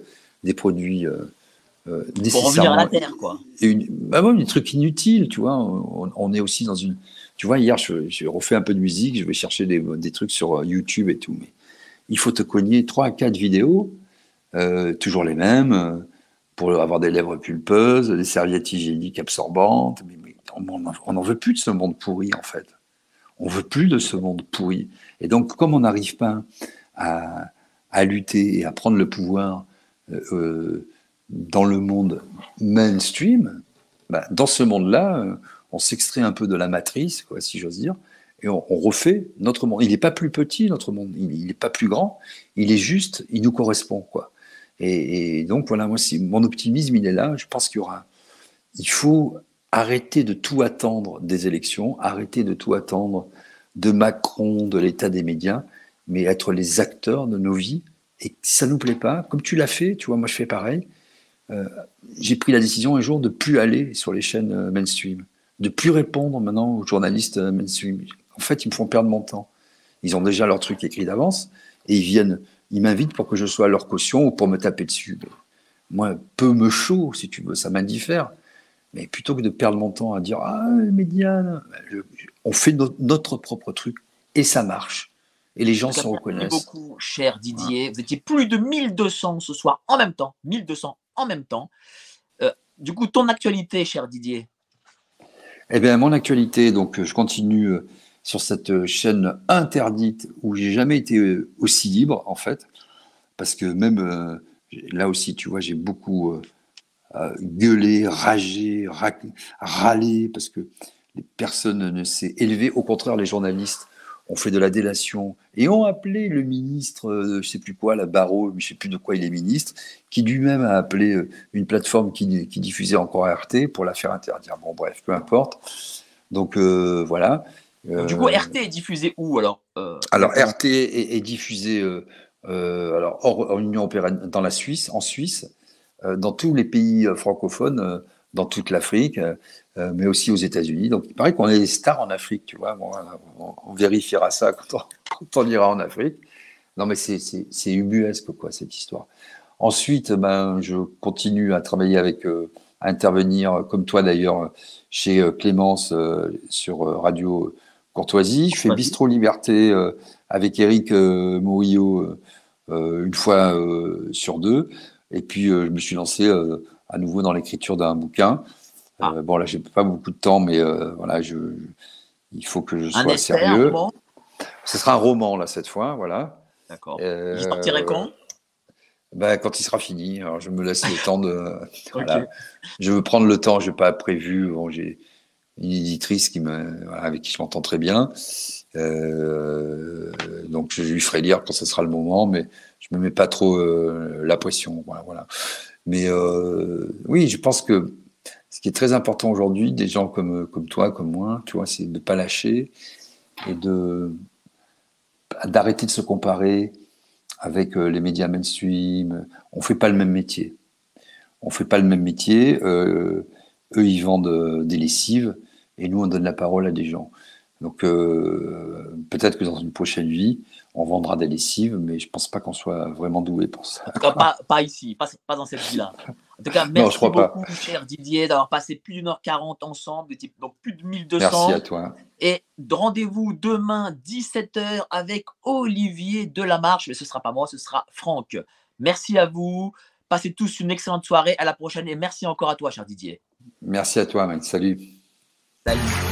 S2: des produits nécessairement.
S1: Pour revenir à la terre, quoi.
S2: Bah ouais, des trucs inutiles, tu vois. On est aussi dans une. Tu vois, hier, je refais un peu de musique, je vais chercher des trucs sur YouTube et tout. Mais il faut te cogner 3 à 4 vidéos, toujours les mêmes, pour avoir des lèvres pulpeuses, des serviettes hygiéniques absorbantes. Mais on n'en veut plus de ce monde pourri, en fait. On veut plus de ce monde pourri. Et donc, comme on n'arrive pas à lutter et à prendre le pouvoir dans le monde mainstream, bah, dans ce monde-là, on s'extrait un peu de la matrice, quoi, si j'ose dire, et on refait notre monde. Il n'est pas plus petit, notre monde, il n'est pas plus grand, il est juste, il nous correspond, quoi. Et donc, voilà, moi, mon optimisme, il est là. Je pense il faut arrêter de tout attendre des élections, arrêter de tout attendre de Macron, de l'état des médias, mais être les acteurs de nos vies. Et si ça ne nous plaît pas, comme tu l'as fait, tu vois, moi je fais pareil, j'ai pris la décision un jour de plus aller sur les chaînes mainstream, de plus répondre maintenant aux journalistes mainstream. En fait, ils me font perdre mon temps. Ils ont déjà leur truc écrit d'avance et ils m'invitent pour que je sois à leur caution ou pour me taper dessus. Moi, peu me chaud, si tu veux, ça m'indiffère. Mais plutôt que de perdre mon temps à dire « Ah, les médias », on fait notre propre truc et ça marche. Et les gens se reconnaissent.
S1: Merci beaucoup, cher Didier. Vous étiez plus de 1200 ce soir en même temps. 1200 en même temps. Du coup, ton actualité, cher Didier.
S2: Eh bien, mon actualité, donc je continue sur cette chaîne interdite où j'ai jamais été aussi libre, en fait, parce que même là aussi, tu vois, j'ai beaucoup gueulé, ragé, râlé, parce que les personnes ne s'est élevé. Au contraire, les journalistes ont fait de la délation et ont appelé le ministre, je sais plus quoi, la Barrot, je sais plus de quoi il est ministre, qui lui-même a appelé une plateforme qui diffusait encore RT pour la faire interdire. Bon, bref, peu importe. Donc voilà.
S1: Donc, du coup,
S2: Euh,
S1: RT est diffusé où alors
S2: alors
S1: exactement?
S2: RT est diffusé alors hors Union européenne, dans la Suisse, en Suisse, dans tous les pays francophones, dans toute l'Afrique, mais aussi aux États-Unis. Donc il paraît qu'on est des stars en Afrique, tu vois. Bon, on vérifiera ça quand on ira en Afrique. Non, mais c'est ubuesque, quoi, cette histoire. Ensuite, ben, je continue à travailler avec, à intervenir, comme toi d'ailleurs, chez Clémence sur Radio Courtoisie. Je fais
S1: Vas-y.
S2: Bistro Liberté avec Eric Morillo une fois sur deux. Et puis, je me suis lancé à nouveau dans l'écriture d'un bouquin.
S1: Ah,
S2: Bon, là, j'ai pas beaucoup de temps, mais voilà, il faut que je
S1: un
S2: sois
S1: essai, un
S2: sérieux.
S1: roman?
S2: Ce sera un roman, là, cette fois, voilà.
S1: D'accord. Il sortirait
S2: Euh,
S1: quand?
S2: ben, quand il sera fini, alors je me laisse le temps de.
S1: Ok.
S2: Voilà. Je veux prendre le temps, je n'ai pas prévu. Bon, j'ai une éditrice voilà, avec qui je m'entends très bien. Euh, donc je lui ferai lire quand ce sera le moment, mais je me mets pas trop la pression. Voilà, voilà. Mais oui, je pense que ce qui est très important aujourd'hui, des gens comme toi, comme moi, tu vois, c'est de ne pas lâcher et d'arrêter de se comparer avec les médias mainstream. On fait pas le même métier. On fait pas le même métier. Eux, ils vendent des lessives et nous, on donne la parole à des gens. Donc, peut-être que dans une prochaine vie, on vendra des lessives, mais je pense pas qu'on soit vraiment doué pour ça.
S1: En tout cas, pas ici, pas dans cette vie-là. En tout cas,
S2: Non, je
S1: merci
S2: crois pas.
S1: beaucoup, cher Didier, d'avoir passé plus d'une heure 40 ensemble, donc plus de
S2: Merci
S1: 1200.
S2: à toi.
S1: Et rendez-vous demain, 17h, avec Olivier Delamarche. Mais ce ne sera pas moi, ce sera Franck. Merci à vous. Passez tous une excellente soirée. À la prochaine. Et merci encore à toi, cher Didier.
S2: Merci à toi, mec. Salut.
S1: Salut.